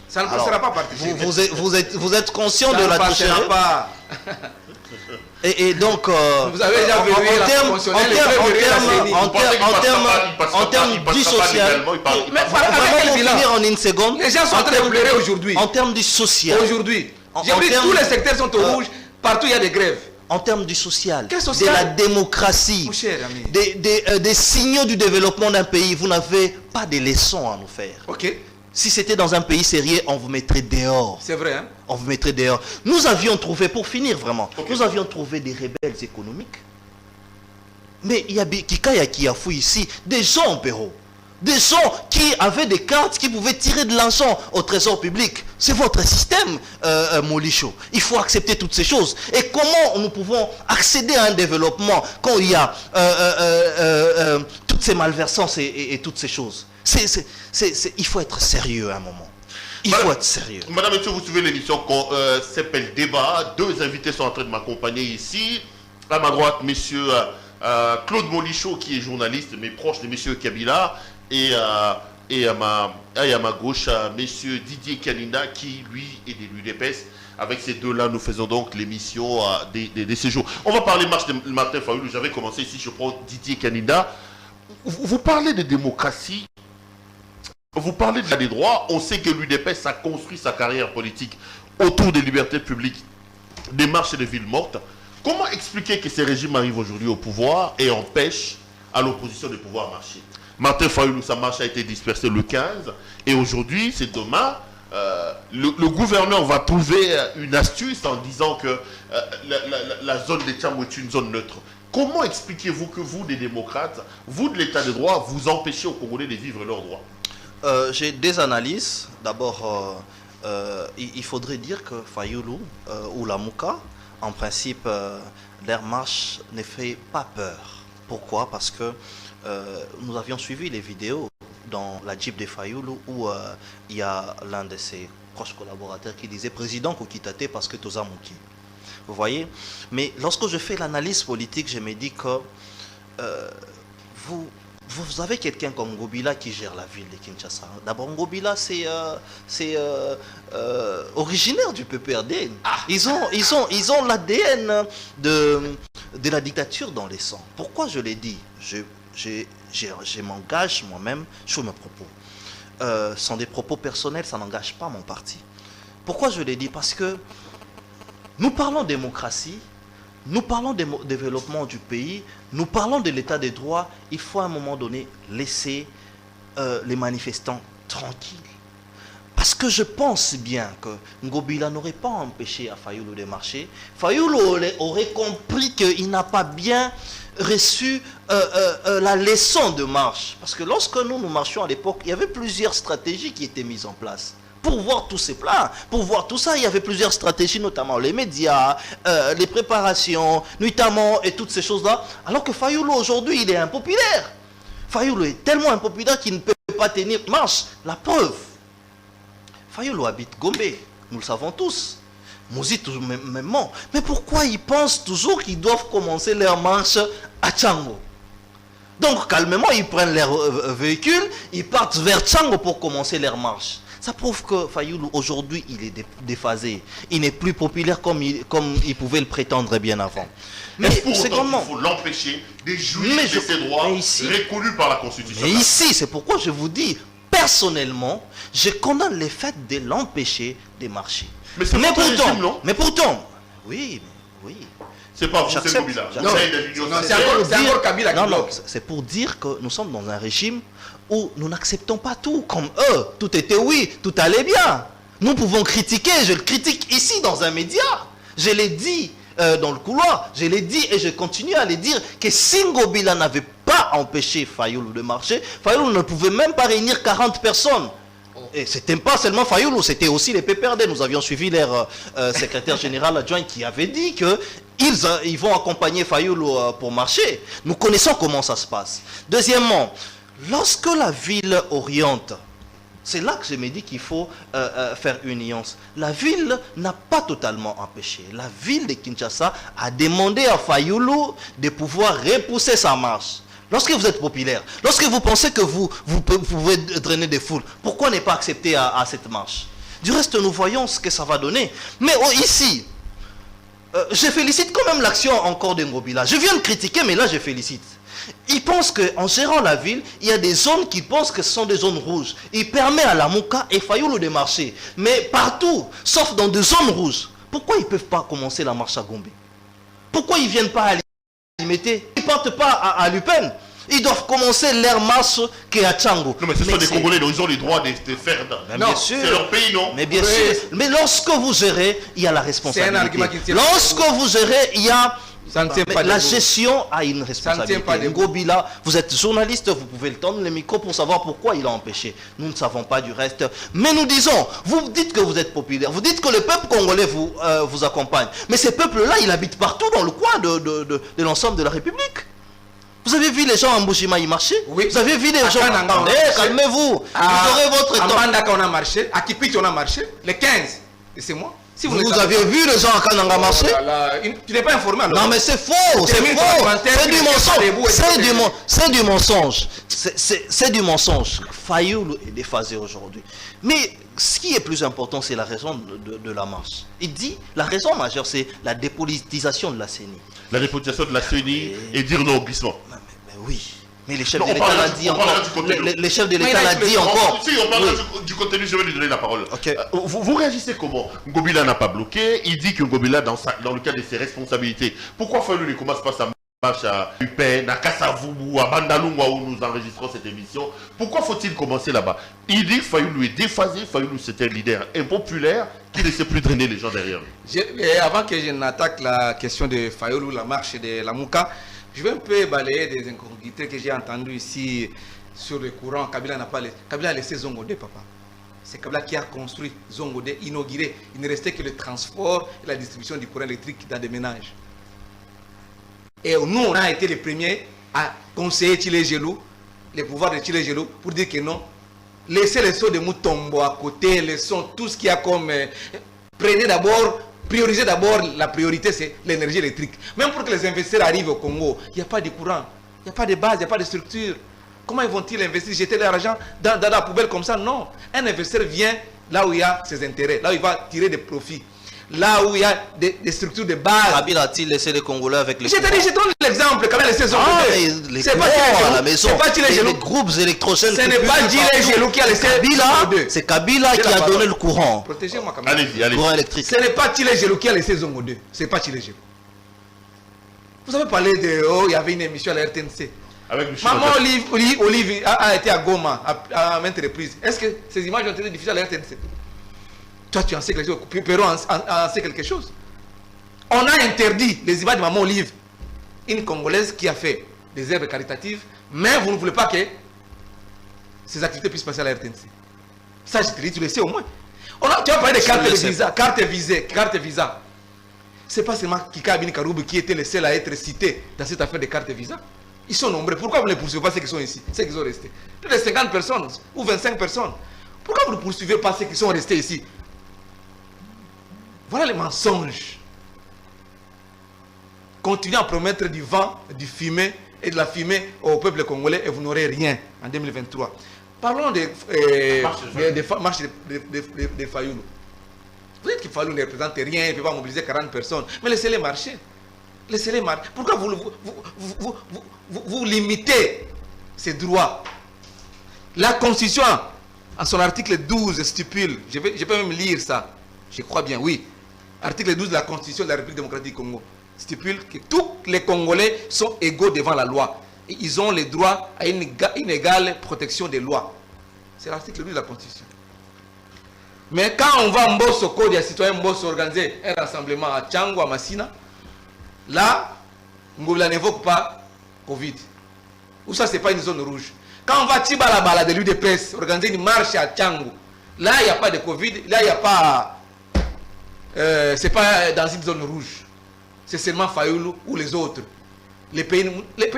Ça ne Alors, passera pas par tricherie. Vous êtes conscient Ça de ne la passera tricherie pas. Et donc... Vous avez déjà verrouillé la conventionnelle, en termes du social... Mais Vraiment, pour finir en une seconde... Les gens sont en train de pleurer aujourd'hui. En termes du social... Aujourd'hui. J'ai dit tous les secteurs sont au rouge. Partout il y a des grèves. En termes du social, Quel social? de la démocratie, Mon cher ami. des signaux du développement d'un pays, vous n'avez pas de leçons à nous faire. Ok. Si c'était dans un pays sérieux, on vous mettrait dehors. C'est vrai, hein? On vous mettrait dehors. Nous avions trouvé, pour finir vraiment, nous avions trouvé des rebelles économiques. Mais il y a Kikaya qui a fouillé ici, des gens, Péro. Des gens qui avaient des cartes, qui pouvaient tirer de l'argent au trésor public. C'est votre système, Molicho. Il faut accepter toutes ces choses. Et comment nous pouvons accéder à un développement quand il y a toutes ces malversances et toutes ces choses? Il faut être sérieux à un moment. Il faut être sérieux. Madame, Monsieur, vous suivez l'émission qu'on s'appelle Débat. 2 invités sont en train de m'accompagner ici. À ma droite, monsieur Claude Molicho, qui est journaliste, mais proche de monsieur Kabila. Et à ma gauche, monsieur Didier Kaninda, qui lui est de l'UDPS. Avec ces deux-là, nous faisons donc l'émission des séjours. On va parler marche de Martin Fayoulou. J'avais commencé ici, je prends Didier Kaninda. Vous parlez de démocratie, vous parlez des droits. On sait que l'UDPS a construit sa carrière politique autour des libertés publiques, des marches et des villes mortes. Comment expliquer que ces régimes arrivent aujourd'hui au pouvoir et empêchent à l'opposition de pouvoir marcher? Martin Fayoulou, sa marche a été dispersée le 15 et aujourd'hui, c'est demain. Le gouverneur va trouver une astuce en disant que la zone des Tchambou est une zone neutre. Comment expliquez-vous que vous, des démocrates, vous de l'état de droit, vous empêchez aux Congolais de vivre leurs droits? J'ai des analyses. D'abord, il faudrait dire que Fayoulou ou la Mouka, en principe, leur marche ne fait pas peur. Pourquoi? Parce que nous avions suivi les vidéos dans la Jeep de Fayoulou où il y a l'un de ses proches collaborateurs qui disait « Président Kokitate parce que Toza Mouki ». Vous voyez? Mais lorsque je fais l'analyse politique, je me dis que vous avez quelqu'un comme Ngobila qui gère la ville de Kinshasa. D'abord, Ngobila, c'est originaire du PPRD. Ils ont l'ADN de la dictature dans les sangs. Pourquoi je l'ai dit? Je m'engage moi-même sur mes propos. Ce sont des propos personnels, ça n'engage pas mon parti. Pourquoi je l'ai dit? Parce que nous parlons démocratie, nous parlons de développement du pays, nous parlons de l'état des droits. Il faut à un moment donné laisser les manifestants tranquilles. Parce que je pense bien que Ngobila n'aurait pas empêché à Fayoulou de marcher. Fayoulou aurait compris qu'il n'a pas bien reçu la leçon de marche. Parce que lorsque nous marchions à l'époque, il y avait plusieurs stratégies qui étaient mises en place. Pour voir tous ces plans, pour voir tout ça, il y avait plusieurs stratégies, notamment les médias, les préparations, notamment et toutes ces choses-là. Alors que Fayoulou aujourd'hui, il est impopulaire. Fayoulou est tellement impopulaire qu'il ne peut pas tenir marche. La preuve, Fayoulou habite Gombe, nous le savons tous. Mouzi toujours même. Mais pourquoi ils pensent toujours qu'ils doivent commencer leur marche à Tchango? Donc calmement, ils prennent leur véhicule, ils partent vers Tchango pour commencer leur marche. Ça prouve que Fayoulou, aujourd'hui, il est déphasé. Il n'est plus populaire comme il pouvait le prétendre bien avant. Mais c'est comment il faut l'empêcher de jouir de ses droits reconnus par la Constitution. Mais ici, c'est pourquoi je vous dis, personnellement, je condamne le fait de l'empêcher de marcher. Mais c'est pas régime, non? Mais pourtant, oui. C'est pas vous, c'est Kabila. Non, c'est encore Kabila qui bloque. C'est pour dire que nous sommes dans un régime où nous n'acceptons pas tout comme eux. Tout était oui, tout allait bien. Nous pouvons critiquer, je le critique ici dans un média. Je l'ai dit dans le couloir, je l'ai dit et je continue à le dire que si Ngobila n'avait pas empêché Fayoulou de marcher, Fayoulou ne pouvait même pas réunir 40 personnes. Et c'était pas seulement Fayoulou, c'était aussi les PPRD. Nous avions suivi leur secrétaire général adjoint qui avait dit qu'ils vont accompagner Fayoulou pour marcher. Nous connaissons comment ça se passe. Deuxièmement, lorsque la ville oriente C'est là que je me dis qu'il faut faire une nuance. La ville n'a pas totalement empêché. La ville de Kinshasa a demandé à Fayulu de pouvoir repousser sa marche. Lorsque vous êtes populaire, lorsque vous pensez que vous pouvez drainer des foules, pourquoi ne pas accepter à cette marche? Du reste, nous voyons ce que ça va donner. Mais ici, je félicite quand même l'action encore de Ngobila. Je viens de critiquer, mais là je félicite. Ils pensent qu'en gérant la ville, il y a des zones qui pensent que ce sont des zones rouges. Il permet à la Mouka et Fayulu de marcher. Mais partout, sauf dans des zones rouges. Pourquoi ils ne peuvent pas commencer la marche à Gombe? Pourquoi ils ne viennent pas à Limité? Ils ne partent pas à Lupen. Ils doivent commencer leur marche qu'à Tchango. Non, mais ce sont des Congolais, donc ils ont les droits de faire. Bien sûr. C'est leur pays, non? Mais bien sûr. Mais lorsque vous gérez, il y a la responsabilité. C'est un argument qui tient. Lorsque vous gérez, il y a... Ça ne tient pas la debout. gestion a une responsabilité. Ça ne tient pas debout. Ngobila, vous êtes journaliste, vous pouvez le tendre le micro pour savoir pourquoi il a empêché. Nous ne savons pas du reste. Mais nous disons, vous dites que vous êtes populaire, vous dites que le peuple congolais vous accompagne. Mais ces peuples-là, ils habitent partout dans le coin de l'ensemble de la République. Vous avez vu les gens en Mbushima y marcher? Oui. Vous avez vu les gens... Kananga, on a Attendez, marché. calmez-vous. Vous aurez votre À temps. Mbandaka, on a marché. À Kipich, on a marché. Les 15. Et c'est moi. Si Vous ne savez avez pas- vu les gens à Kananga marcher? Oh là là, tu n'es pas informé alors. Non mais c'est faux, c'est Termine ton faux, commentaire, c'est du tu mensonge, fais debout et c'est tu du, fais- c'est du mensonge, c'est du mensonge. Fayulu est déphasé aujourd'hui. Mais ce qui est plus important, c'est la raison de la marche. Il dit, la raison majeure, c'est la dépolitisation de la CENI. La réputation de la CENI et dire non au glissement. Mais oui, mais les chefs Non, de on l'État parlera l'ont du- dit on parlera encore. du contenu. Les chefs de Mais l'État il a l'ont dit expliqué. encore. Si on parle Oui. du contenu, je vais lui donner la parole. Ok. Vous réagissez comment? Ngobila n'a pas bloqué. Il dit que Ngobila, dans le cadre de ses responsabilités, pourquoi Fayulu ne commence pas sa marche à Upen, à Kassavubu, à Bandalungwa où nous enregistrons cette émission? Pourquoi faut-il commencer là-bas? Il dit que Fayulu est déphasé. Fayulu, c'était un leader impopulaire qui ne sait plus drainer les gens derrière lui. Et avant que je n'attaque la question de Fayulu, la marche de la Mouka, je vais un peu balayer des incongruités que j'ai entendues ici sur le courant. Kabila a laissé Zongodé, papa. C'est Kabila qui a construit Zongodé, inauguré. Il ne restait que le transport et la distribution du courant électrique dans des ménages. Et nous, on a été les premiers à conseiller Tchilé Gelou, les pouvoirs de Tchilé Gelou, pour dire que non. Laissez les sauts de Moutombo à côté, laissons tout ce qu'il y a comme... prenez d'abord, priorisez d'abord, la priorité c'est l'énergie électrique. Même pour que les investisseurs arrivent au Congo, il n'y a pas de courant, il n'y a pas de base, il n'y a pas de structure. Comment vont-ils investir, jeter leur argent dans la poubelle comme ça? Non. Un investisseur vient là où il y a ses intérêts, là où il va tirer des profits. Là où il y a des structures de base. Kabila a-t-il laissé les Congolais avec les Je te dis, je donne l'exemple, Kabila a laissé son Ah, côté. mais les C'est pas courants Tchilé à la Gelou, maison, c'est pas Tchilé Gelou. les groupes électrogènes. Ce n'est pas Tchilé Gelou qui a laissé C'est Kabila qui a donné le courant. Protégez-moi quand même. Allez-y, allez-y. Courant électrique. Ce n'est pas Tchilé Gelou qui a laissé Zongo 2. Ce n'est pas Tchilé Gelou. Vous avez parlé de... Oh, il y avait une émission à la RTNC. Avec Michel Maman Rochet. Olive a été à Goma à maintes reprises. Est-ce que ces images ont été diffusées à la RTNC? Toi, tu en sais quelque chose. Perron en sait quelque chose. On a interdit les images de Maman Olive, une Congolaise qui a fait des œuvres caritatives, mais vous ne voulez pas que ces activités puissent passer à la RTNC. Ça, je te dis, tu le sais au moins. Tu as parlé de cartes de visa, carte visa. C'est pas seulement Kika Abini Karoubi qui était le seul à être cité dans cette affaire de carte visa. Ils sont nombreux. Pourquoi vous ne les poursuivez pas ceux qui sont ici, ceux qui sont restés? Plus de 50 personnes ou 25 personnes. Pourquoi vous ne poursuivez pas ceux qui sont restés ici? Voilà les mensonges. Continuez à promettre du vent, du fumée et de la fumée au peuple congolais et vous n'aurez rien en 2023. Parlons des marches de Fayulu. Vous dites que Fayulu ne représente rien, il ne peut pas mobiliser 40 personnes. Mais laissez-les marcher. Laissez-les marcher. Pourquoi vous limitez ces droits? La Constitution, en son article 12, stipule, je peux même lire ça, je crois bien, oui. Article 12 de la Constitution de la République démocratique du Congo stipule que tous les Congolais sont égaux devant la loi. Et ils ont le droit à une égale protection des lois. C'est l'article 12 de la Constitution. Mais quand on va en Mbosoko, il y a citoyens Mbosso organiser un rassemblement à Tchango, à Massina, là, Ngobila n'évoque pas Covid. Ou ça, ce n'est pas une zone rouge. Quand on va à Tibalabala de l'UDPS, organiser une marche à Tchango, là, il n'y a pas de Covid, là, il n'y a pas... c'est pas dans une zone rouge. C'est seulement Fayulu ou les autres. Les pays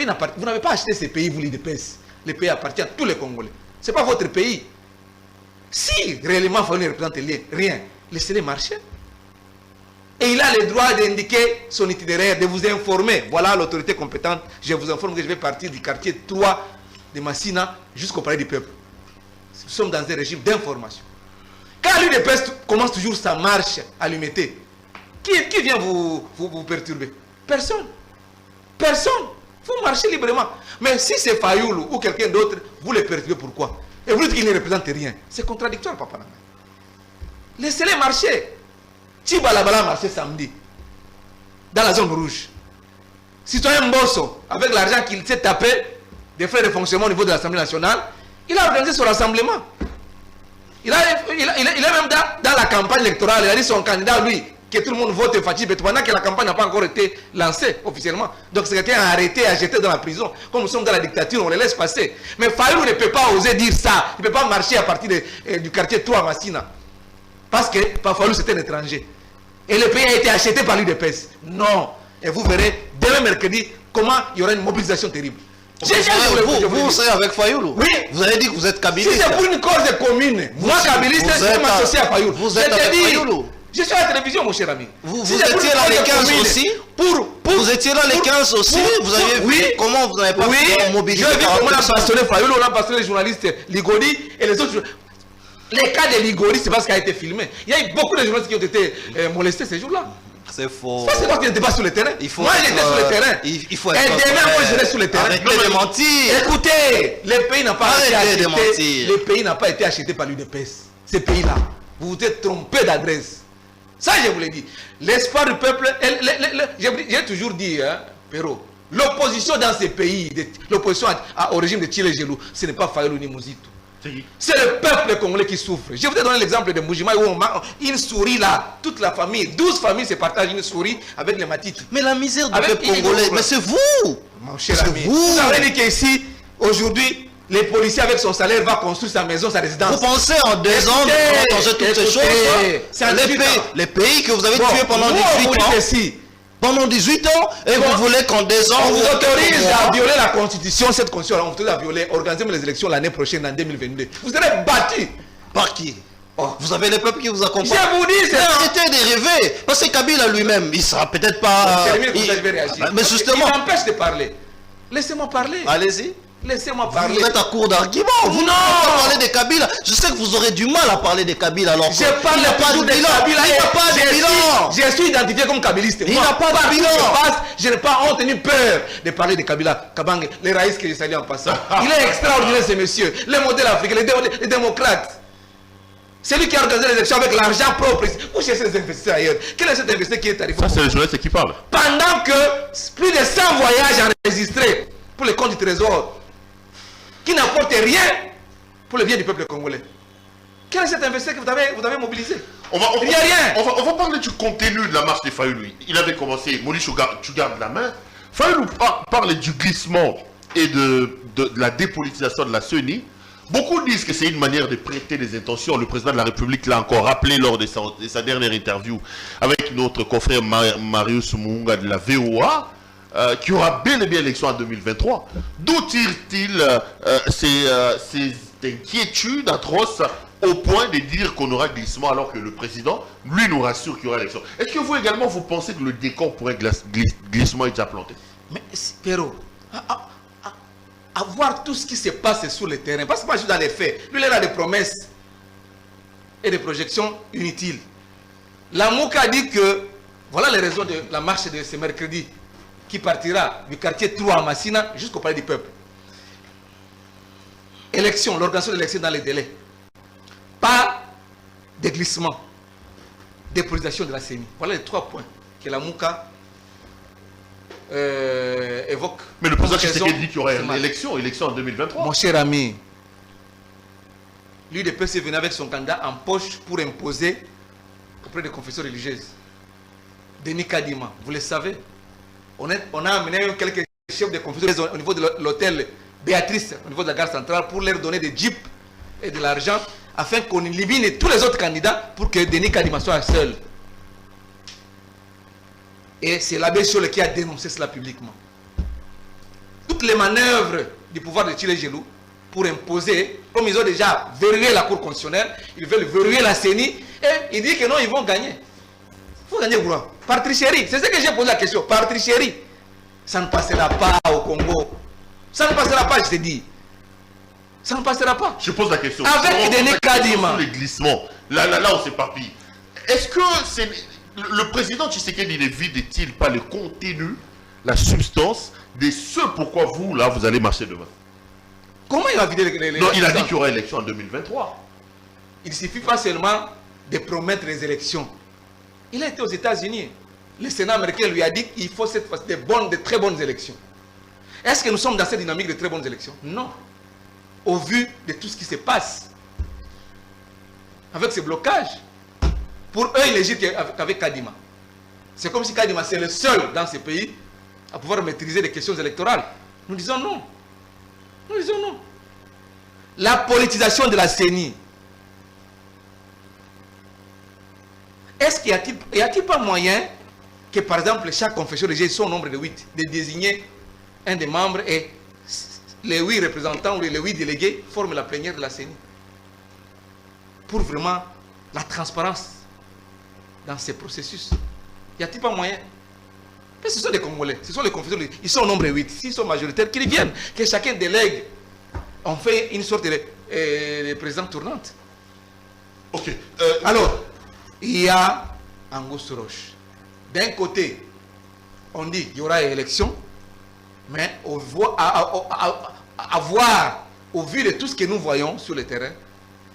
n'appartiennent... Vous n'avez pas acheté ces pays, vous, l'UDPS. Les pays appartiennent à tous les Congolais. Ce n'est pas votre pays. Si réellement Fayoulou ne représente rien, laissez-les marcher. Et il a le droit d'indiquer son itinéraire, de vous informer. Voilà l'autorité compétente. Je vous informe que je vais partir du quartier 3 de Massina jusqu'au palais du peuple. Nous sommes dans un régime d'information. Quand l'UDPS commence toujours sa marche à l'humidité, qui vient vous perturber? Personne. Personne. Vous marchez librement. Mais si c'est Fayoulou ou quelqu'un d'autre, vous les perturbez. Pourquoi? Et vous dites qu'il ne représente rien. C'est contradictoire, papa. Laissez-les marcher. Tibalabala a marché samedi dans la zone rouge. Citoyen Mbosso, avec l'argent qu'il s'est tapé des frais de fonctionnement au niveau de l'Assemblée nationale, il a organisé son rassemblement. Il est même dans la campagne électorale. Il a dit son candidat, lui, que tout le monde vote Fatih Betou, pendant que la campagne n'a pas encore été lancée officiellement. Donc c'est quelqu'un arrêté, à jeter dans la prison. Comme nous sommes dans la dictature, on les laisse passer. Mais Fayoulou ne peut pas oser dire ça. Il ne peut pas marcher à partir du quartier 3 à Massina. Parce que Fayoulou c'était un étranger. Et le pays a été acheté par l'UDPS. Non. Et vous verrez, demain mercredi, comment il y aura une mobilisation terrible. Vous serez avec Fayoulou? Oui. Vous avez dit que vous êtes kabiliste. Si c'est pour une cause commune, moi kabiliste, je vais m'associer à Fayoulou. Vous êtes avec Fayoulou? Je suis à la télévision, mon cher ami. Vous étiez là les 15 aussi? Vous étiez là les 15 aussi? Vous avez vu comment vous n'avez pas pu mobiliser? Je vu comment on a bastonné Fayoulou, on a bastonné les journalistes Ligodi et les autres. Les cas de Ligodi, c'est parce qu'il a été filmé. Il y a eu beaucoup de journalistes qui ont été molestés ces jours-là. C'est faux. Ça, c'est parce qu'ils n'étaient pas sur le terrain. Moi, j'étais sur le terrain. Il faut et demain, moi, je serai sur le terrain. Arrêtez de mentir. Écoutez, le pays n'a pas été acheté. mentir. Le pays n'a pas été acheté par l'UDPS. Ces pays-là. Vous vous êtes trompé d'adresse. Ça, je vous l'ai dit. L'espoir du peuple, j'ai toujours dit, hein, Perrault, l'opposition dans ces pays, l'opposition au régime de Thierry Gelou, ce n'est pas Fayoulou ni Mouzito. C'est le peuple congolais qui souffre. Je vous ai donné l'exemple de Moujima où on a une souris là, toute la famille, 12 familles se partagent une souris avec les matites. Mais la misère du peuple congolais, mais c'est vous! Mon cher ami, vous avez dit qu'ici, aujourd'hui, les policiers avec son salaire va construire sa maison, sa résidence. Vous pensez en 2 ans de changer toutes ces choses? Les pays que vous avez tués pendant 18 ans. Pendant 18 ans, et vous voulez qu'en 2 ans... On vous autorise à violer la constitution, cette constitution, on vous autorise à violer, organiser les élections l'année prochaine, en 2022. Vous serez battu. Par qui? Vous avez le peuple qui vous accompagne. Je vous dis, c'est arrêtez de rêver. Parce que Kabila lui-même, il sera peut-être pas... Mais justement... Il m'empêche de parler. Laissez-moi parler. Allez-y. Laissez-moi parler. Vous êtes à court d'arguments. Vous ne pouvez pas parler de Kabila. Je sais que vous aurez du mal à parler de Kabila alors. Je parle pas de bilan. Il n'y a pas de bilan. Je suis identifié comme kabiliste. Il n'y a pas de bilan. Je n'ai pas honte ni peur de parler de Kabila. Kabange, les raïs que je salue en passant. Il est extraordinaire ce monsieur. Les modèles africains, les démocrates. C'est lui qui a organisé les élections avec l'argent propre. Vous cherchez les investisseurs ailleurs. Quel est cet investisseur qui est arrivé? Ça, c'est le journaliste qui parle. Pendant que plus de 100 voyages enregistrés pour le compte du trésor, qui n'apporte rien pour le bien du peuple congolais. Quel est cet investisseur que vous avez mobilisé? Il n'y a rien. On va parler du contenu de la marche de Fayoulou. Il avait commencé, Maurice, tu gardes la main. Fayoulou parle du glissement et de la dépolitisation de la CENI. Beaucoup disent que c'est une manière de prêter des intentions. Le président de la République l'a encore rappelé lors de sa dernière interview avec notre confrère Marius Munga de la VOA. Qui aura bel et bien l'élection en 2023. D'où tire-t-il ces inquiétudes atroces au point de dire qu'on aura glissement alors que le président, lui, nous rassure qu'il y aura élection? Est-ce que vous également, vous pensez que le décor pour un glissement est déjà planté? Mais Perrault, à voir tout ce qui se passe sur le terrain, parce que moi je suis dans les faits, lui il a des promesses et des projections inutiles. La Mouka a dit que voilà les raisons de la marche de ce mercredi, qui partira du quartier 3 à Massina jusqu'au palais du peuple. Élection, l'organisation de l'élection dans les délais. Pas de glissement, dépolitisation de la CENI. Voilà les 3 points que la Mouka évoque. Mais le président Tshisekedi dit qu'il y aura une élection en 2023. Mon cher ami, l'UDPS est venu avec son candidat en poche pour imposer auprès des confessions religieuses. Denis Kadima, vous le savez. On a amené quelques chefs de confession au niveau de l'hôtel Béatrice, au niveau de la gare centrale, pour leur donner des jeeps et de l'argent, afin qu'on élimine tous les autres candidats pour que Denis Kadima soit seul. Et c'est l'abbé Chole qui a dénoncé cela publiquement. Toutes les manœuvres du pouvoir de Thierry Gelou pour imposer, comme ils ont déjà verrouillé la Cour constitutionnelle, ils veulent verrouiller la CENI, et ils disent que non, ils vont gagner. Il faut gagner quoi? Par tricherie. C'est ce que j'ai posé la question. Par tricherie. Ça ne passera pas au Congo. Ça ne passera pas, je te dis. Ça ne passera pas. Je pose la question. Avec Denis Kadima. Les glissements. Là, on s'éparpille. Est-ce que le président Tshisekedi ne vide-t-il pas le contenu, la substance de ce pourquoi vous, là, vous allez marcher demain? Comment il va vider les Non, il a dit qu'il y aura élection en 2023. Il ne suffit pas seulement de promettre les élections. Il a été aux États-Unis. Le Sénat américain lui a dit qu'il faut cette fois de très bonnes élections. Est-ce que nous sommes dans cette dynamique de très bonnes élections? Non. Au vu de tout ce qui se passe. Avec ces blocages. Pour eux, il n'hésite qu'avec Kadima. C'est comme si Kadima, c'est le seul dans ce pays à pouvoir maîtriser les questions électorales. Nous disons non. Nous disons non. La politisation de la CENI. Est-ce qu'il y a-t-il pas moyen que, par exemple, chaque confession religieuse, son nombre de 8, de désigner un des membres et les 8 représentants ou les 8 délégués forment la plénière de la CENI? Pour vraiment la transparence dans ces processus. Y a-t-il pas moyen? Mais ce sont des Congolais, ce sont les confessions religieuses. Ils sont au nombre de 8. S'ils sont majoritaires, qu'ils viennent, que chacun délègue. On fait une sorte de présidente tournante. Ok. Alors, il y a Angus Roche. D'un côté, on dit qu'il y aura élection, mais au vu de tout ce que nous voyons sur le terrain,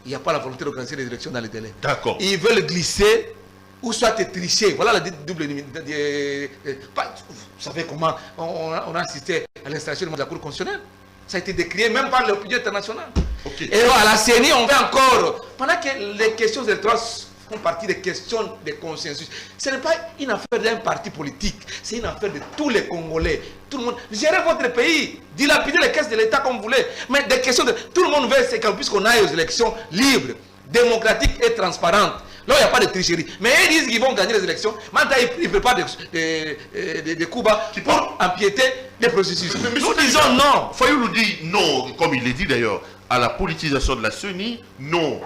il n'y a pas la volonté d'organiser les élections dans les délais. D'accord. Ils veulent glisser ou soit tricher. Voilà la double. Vous savez comment on a assisté à l'installation de la Cour constitutionnelle. Ça a été décrié même par l'opinion internationale. Okay. Et à la CENI, on fait encore. Pendant que les questions électorales font partie des questions de consensus. Ce n'est pas une affaire d'un parti politique. C'est une affaire de tous les Congolais. Tout le monde. Gérez votre pays. Dilapidez les caisses de l'État comme vous voulez. Mais des questions de. Tout le monde veut, c'est qu'on aille aux élections libres, démocratiques et transparentes. Là, il n'y a pas de tricherie. Mais ils disent qu'ils vont gagner les élections. Maintenant, ils préparent des coups bas pour empiéter les processus. Mais nous disons non. Fayou nous dit non, comme il l'a dit d'ailleurs, à la politisation de la CENI, non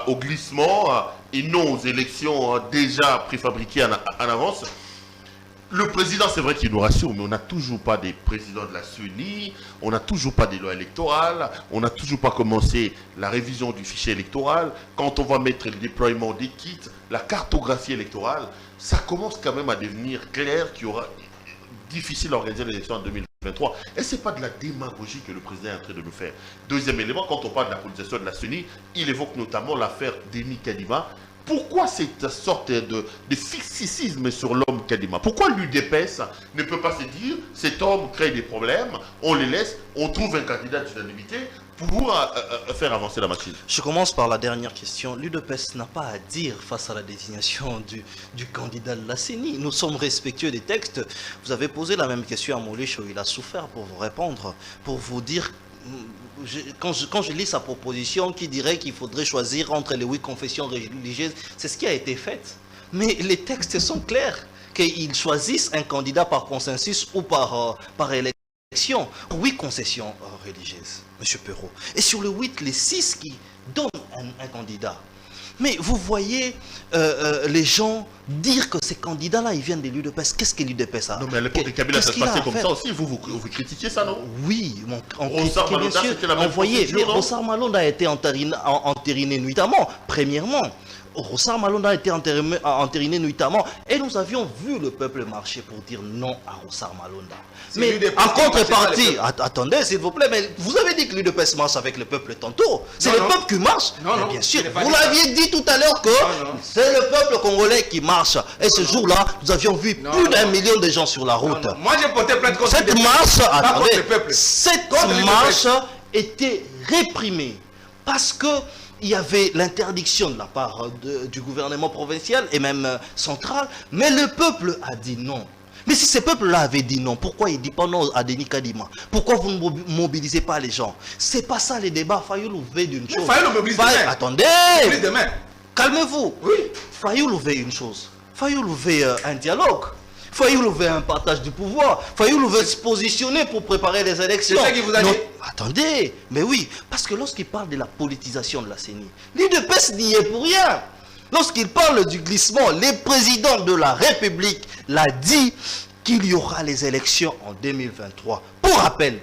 au glissement et non aux élections déjà préfabriquées en avance. Le président, c'est vrai qu'il nous rassure, mais on n'a toujours pas des présidents de la CENI, on n'a toujours pas des lois électorales, on n'a toujours pas commencé la révision du fichier électoral. Quand on va mettre le déploiement des kits, la cartographie électorale, ça commence quand même à devenir clair qu'il y aura difficile d'organiser l'élection en 2023. Et ce n'est pas de la démagogie que le président est en train de nous faire. Deuxième élément, quand on parle de la politisation de la CENI, il évoque notamment l'affaire Denis Kadima. Pourquoi cette sorte de fixicisme sur l'homme Kadima? Pourquoi l'UDPS ne peut pas se dire cet homme crée des problèmes, on les laisse, on trouve un candidat d'unanimité pour faire avancer la machine? Je commence par la dernière question. L'UDPS n'a pas à dire face à la désignation du candidat de la CENI. Nous sommes respectueux des textes. Vous avez posé la même question à Moulicho, il a souffert pour vous répondre, pour vous dire... Quand je lis sa proposition qui dirait qu'il faudrait choisir entre les 8 confessions religieuses, c'est ce qui a été fait. Mais les textes sont clairs, qu'ils choisissent un candidat par consensus ou par élection. 8 concessions religieuses, M. Perrault. Et sur le 8, les 6 qui donnent un candidat. Mais vous voyez les gens dire que ces candidats-là, ils viennent de l'UDPS. Qu'est-ce que l'UDPS a? Non, mais à l'époque de Kabila, ça se passait comme ça aussi. Vous critiquiez ça, non? Oui, on Rossard critiquait, bien Malonda, sûr. c'était la même procédure, Mais non? Rossard Malonda a été entériné nuitamment, premièrement. Rossard Malonda a été entériné nuitamment. Et nous avions vu le peuple marcher pour dire non à Rossard Malonda. Mais en contrepartie, attendez s'il vous plaît, mais vous avez dit que l'UDPS marche avec le peuple tantôt. C'est le peuple qui marche. Non, Bien sûr, vous vous l'aviez dit tout à l'heure que c'est le peuple congolais qui marche. Et ce jour-là, nous avions vu plus d'1 million de gens sur la route. Moi, j'ai porté plainte contre Cette marche, attendez, le peuple. cette marche était réprimée parce que il y avait l'interdiction de la part du gouvernement provincial et même central, mais le peuple a dit non. Mais si ce peuple-là avait dit non, pourquoi il ne dit pas non à Denis Kadima? Pourquoi vous ne mobilisez pas les gens? C'est pas ça les débats. Fayoulou veut d'une chose. Fayoulou mobilise demain. Attendez, demain. calmez-vous. Oui. Fayoulou veut une chose. Fayoulou veut un dialogue. Fayoulou veut un partage du pouvoir. Fayoulou veut se positionner pour préparer les élections. C'est ça qu'il vous a dit? Attendez, mais oui, parce que lorsqu'il parle de la politisation de la CENI, l'UDPS n'y est pour rien. Lorsqu'il parle du glissement, le président de la République l'a dit qu'il y aura les élections en 2023. Pour rappel,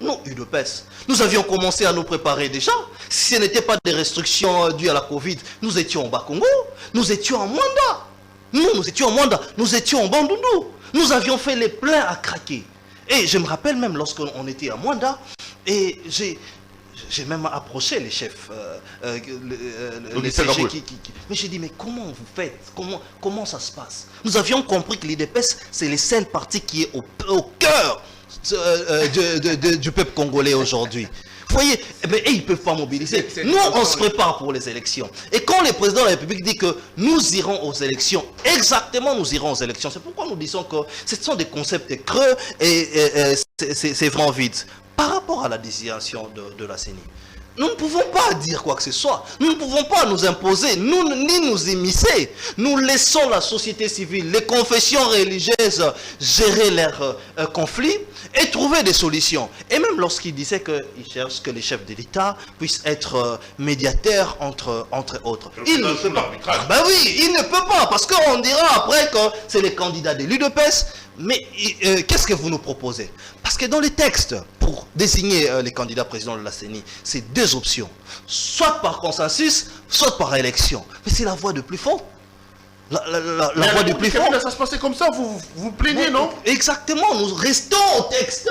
nous, UDPS, nous avions commencé à nous préparer déjà. Si ce n'était pas des restrictions dues à la Covid, nous étions au Bas-Congo, nous étions en Mwanda. Nous étions en Mwanda, nous étions en Bandundu. Nous avions fait les pleins à craquer. Et je me rappelle même lorsqu'on était à Mwanda, et j'ai même approché les chefs, les CG mais j'ai dit, mais comment vous faites? Comment ça se passe? Nous avions compris que l'UDPS, c'est le seul parti qui est au cœur du peuple congolais aujourd'hui. Vous voyez, mais ils ne peuvent pas mobiliser. Nous, on se prépare pour les élections. Et quand le président de la République dit que nous irons aux élections, exactement nous irons aux élections, c'est pourquoi nous disons que ce sont des concepts creux et c'est vraiment vide. Par rapport à la désignation de la CENI, nous ne pouvons pas dire quoi que ce soit. Nous ne pouvons pas nous imposer, ni nous immiscer. Nous laissons la société civile, les confessions religieuses gérer leurs conflits et trouver des solutions. Et même lorsqu'il disait qu'il cherche que les chefs de l'État puissent être médiateurs entre autres. Il ne peut pas. Ben oui, il ne peut pas, parce qu'on dira après que c'est les candidats de l'UDPS. Mais qu'est-ce que vous nous proposez? Parce que dans les textes, pour désigner les candidats présidents de la CENI, c'est deux options. Soit par consensus, soit par élection. Mais c'est la voie de plus fort. La voie du plus fort. Ça se passait comme ça, vous plaignez, non? Exactement, nous restons au texte.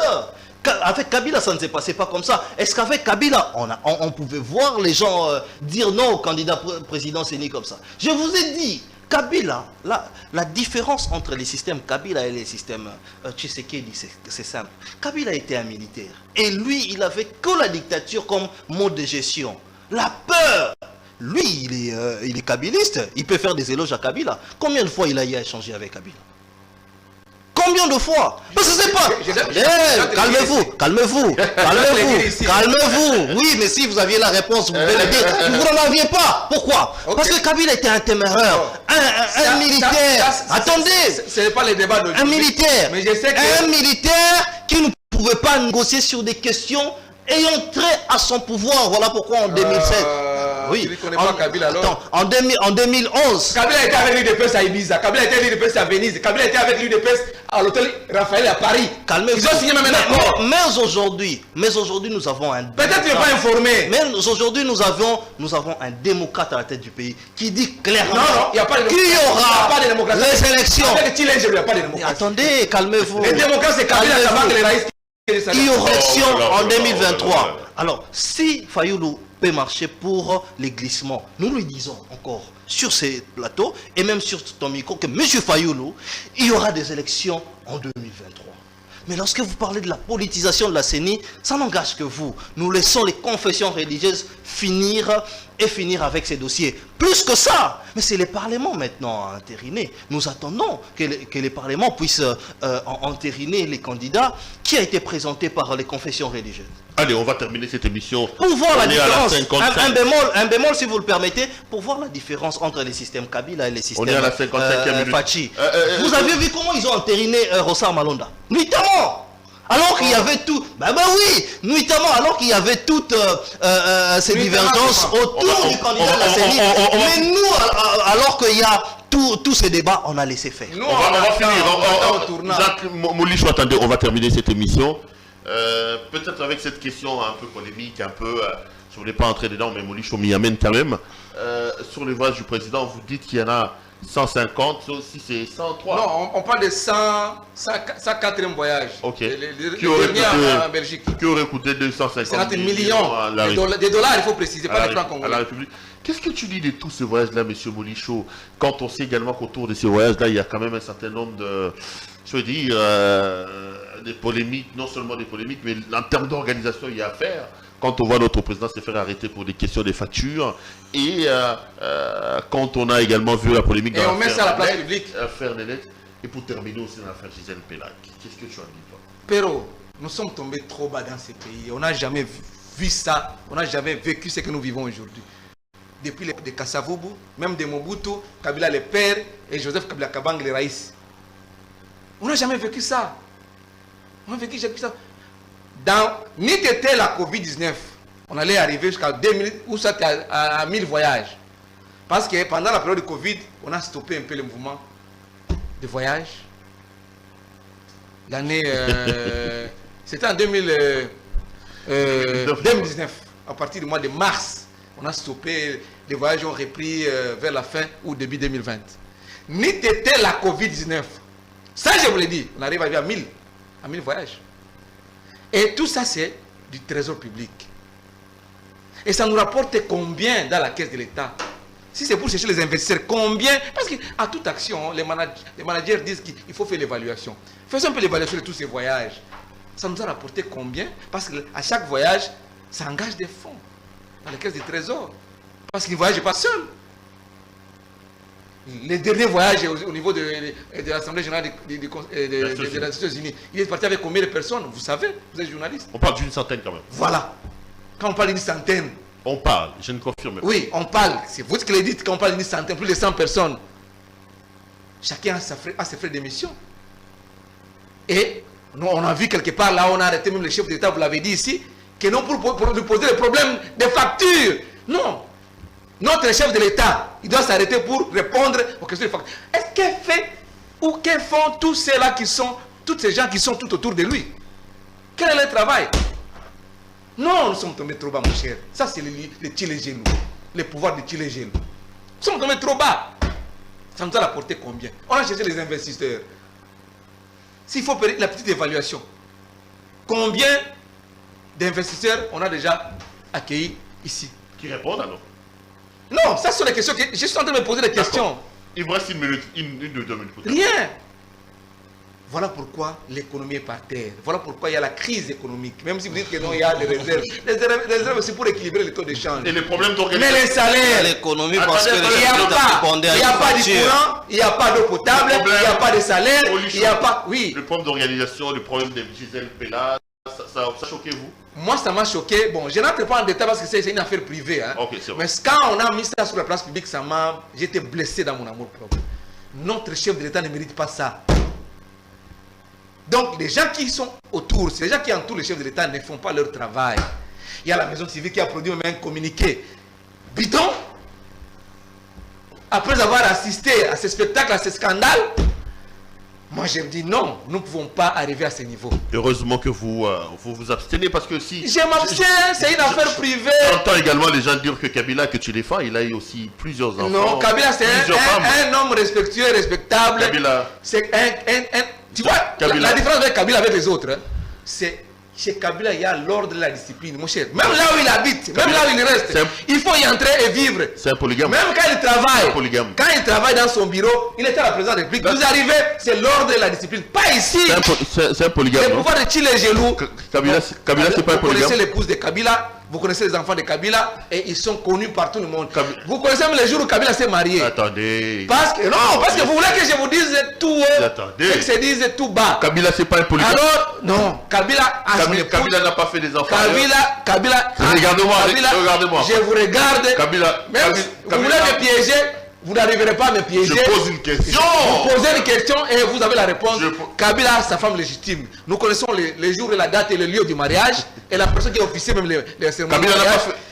Avec Kabila, ça ne s'est passé pas comme ça. Est-ce qu'avec Kabila, on pouvait voir les gens dire non au candidat président CENI comme ça? Je vous ai dit, Kabila, la différence entre les systèmes Kabila et les systèmes Tshisekedi, c'est simple. Kabila était un militaire. Et lui, il avait que la dictature comme mode de gestion. La peur. Lui, il est kabiliste. Il peut faire des éloges à Kabila. Combien de fois il a eu à échanger avec Kabila? Combien de fois? Parce que c'est pas... Calmez-vous. Oui, mais si vous aviez la réponse, vous pouvez le dire. Vous n'en aviez pas. Pourquoi? Parce que Kabila était un téméraire, un militaire. Attendez. Ce n'est pas les débats de... Un militaire. Mais je sais que... Un militaire qui ne pouvait pas négocier sur des questions ayant trait à son pouvoir. Voilà pourquoi en 2007... Oui. Tu ne connais pas Kabila alors? Attends, en 2011. Kabila était avec l'UDPS à Ibiza, Kabila était avec l'UDPS à Venise, Kabila était avec l'UDPS à l'hôtel Raphaël à Paris. Calmez-vous. Ils ont signé même un accord. Mais aujourd'hui, nous avons un... Peut-être tu n'es pas informé. Mais aujourd'hui, nous avons un démocrate à la tête du pays qui dit clairement il n'y a pas de qu'il y aura les élections. Avec il n'y a pas de démocratie. Attendez, calmez-vous. Les démocrates, c'est Kabila, ça va que les raïs... Il y aura élection en 2023. Alors, si Fayoulou peut marcher pour les glissements, nous lui disons encore sur ces plateaux et même sur ton micro que M. Fayoulou, il y aura des élections en 2023. Mais lorsque vous parlez de la politisation de la CENI, ça n'engage que vous. Nous laissons les confessions religieuses finir avec ces dossiers. Plus que ça, mais c'est les parlements maintenant à entériner. Nous attendons que les parlements puissent entériner les candidats qui a été présenté par les confessions religieuses. Allez, on va terminer cette émission. Pour voir la différence, un bémol si vous le permettez, pour voir la différence entre les systèmes Kabila et les systèmes Fachi. Vous avez vu comment ils ont entériné Rossar Malonda? Nuitamment. Alors qu'il y avait tout, alors qu'il y avait toutes ces divergences autour du candidat de la CENI. Mais nous, alors qu'il y a tous ces débats, on a laissé faire. On va finir. Jacques Moulichou, attendez, on va terminer cette émission. Peut-être avec cette question un peu polémique, je ne voulais pas entrer dedans, mais Moulichou m'y amène quand même. Sur les voyages du président, vous dites qu'il y en a 150, si c'est 103. Non, on parle de 104e voyage. Ok. Qui en Belgique. Qui aurait coûté 250 millions de dollars, il faut préciser, pas les francs congolais. À la République. Qu'est-ce que tu dis de tous ces voyages-là, M. Moulichou, quand on sait également qu'autour de ces voyages-là, il y a quand même un certain nombre de, des polémiques, non seulement des polémiques, mais en termes d'organisation, il y a à faire. Quand on voit notre président se faire arrêter pour des questions des factures, et quand on a également vu la polémique et on met ça à la place publique. Et pour terminer aussi dans l'affaire Gisèle Pélac, qu'est-ce que tu en dis, toi? Pero, nous sommes tombés trop bas dans ces pays. On n'a jamais vu ça, on n'a jamais vécu ce que nous vivons aujourd'hui. Depuis les de Kasavubu, même de Mobutu, Kabila le père et Joseph Kabila Kabang le raïs. On n'a jamais vécu ça. On a vécu ça. Dans n'était la Covid-19, on allait arriver jusqu'à 2000, ou ça à 1000 voyages. Parce que pendant la période de Covid, on a stoppé un peu le mouvement de voyage. L'année, c'était en 2019, à partir du mois de mars, on a stoppé, les voyages ont repris vers la fin ou début 2020. N'était la Covid-19. Ça, je vous l'ai dit, on arrive à 1000 voyages. Et tout ça, c'est du trésor public. Et ça nous rapporte combien dans la caisse de l'État? Si c'est pour chercher les investisseurs, combien? Parce qu'à toute action, les managers disent qu'il faut faire l'évaluation. Faisons un peu l'évaluation de tous ces voyages. Ça nous a rapporté combien? Parce qu'à chaque voyage, ça engage des fonds dans les caisses du trésor. Parce qu'il ne voyage pas seul. Les derniers voyages au niveau de l'Assemblée générale des Nations Unies, il est parti avec combien de personnes? Vous savez, vous êtes journaliste. On parle d'une centaine quand même. Voilà. Quand on parle d'une centaine. On parle, je ne confirme pas. Oui, on parle. C'est vous qui le dites quand on parle d'une centaine, plus de 100 personnes. Chacun a ses frais d'émission. Et nous, on a vu quelque part, là, on a arrêté même le chef d'État, vous l'avez dit ici, que non pour lui poser le problème des factures. Non. Notre chef de l'État, il doit s'arrêter pour répondre aux questions des factures. Est-ce qu'elle fait ou que font tous ceux-là qui sont, tous ces gens qui sont tout autour de lui? Quel est leur travail? Non, nous sommes tombés trop bas, mon cher. Ça, c'est le Tchilé-Gelou. Le pouvoir de Tchilé-Gelou. Nous sommes tombés trop bas. Ça nous a rapporté combien? On a cherché les investisseurs. S'il faut la petite évaluation, combien d'investisseurs on a déjà accueillis ici? Qui répondent alors? Non, ça sont les questions que je suis en train de me poser des questions. Il vous reste une minute, une ou deux minutes. Rien. Voilà pourquoi l'économie est par terre. Voilà pourquoi il y a la crise économique. Même si vous dites que non, il y a des réserves. Les réserves, c'est pour équilibrer le taux d'échange. Et les problèmes d'organisation. Mais les salaires, L'économie, parce que il n'y a pas de courant, il n'y a pas d'eau potable, il n'y a pas de salaire, il n'y a pas... Oui. Le problème d'organisation, le problème de Gisèle Pella, ça choquait vous? Moi, ça m'a choqué. Bon, je n'entre pas en détail parce que c'est une affaire privée. Hein. Okay, mais quand on a mis ça sur la place publique, j'étais blessé dans mon amour propre. Notre chef de l'État ne mérite pas ça. Donc, les gens qui sont autour, les gens qui entourent le chef de l'État ne font pas leur travail. Il y a la maison civile qui a produit un communiqué bidon. Après avoir assisté à ce spectacle, à ce scandale, moi je me dis non, nous ne pouvons pas arriver à ce niveau. Heureusement que vous vous abstenez parce que si... Je m'abstiens, c'est une affaire privée. J'entends également les gens dire que Kabila, que tu défends, il a eu aussi plusieurs enfants. Non, Kabila c'est un homme respectueux, respectable. Kabila. C'est tu vois, la différence avec Kabila avec les autres, hein, c'est chez Kabila, il y a l'ordre de la discipline, mon cher. Même là où il habite, Kabila, même là où il reste, il faut y entrer et vivre. C'est un polygame. Même quand il travaille dans son bureau, il était à la présidence de la République. Vous arrivez, c'est l'ordre de la discipline. Pas ici. C'est un polygame. Le pouvoir de Tchilé-Gelou. Kabila, c'est pas un polygame. Vous connaissez l'épouse de Kabila, vous connaissez les enfants de Kabila, et ils sont connus par tout le monde. Vous connaissez même les jours où Kabila s'est marié. Attendez. Parce que vous voulez que je vous dise tout haut, et que je dise tout bas. Kabila, c'est pas un polygame. Alors, non, Kabila n'a pas fait des enfants. Kabila. Regardez-moi. Je vous regarde. Kabila. Vous voulez me piéger, vous n'arriverez pas à me piéger. Je pose une question. Vous posez une question et vous avez la réponse. Kabila a sa femme légitime. Nous connaissons les jours et la date et le lieu du mariage. Et la personne qui est officier même les cérémonies.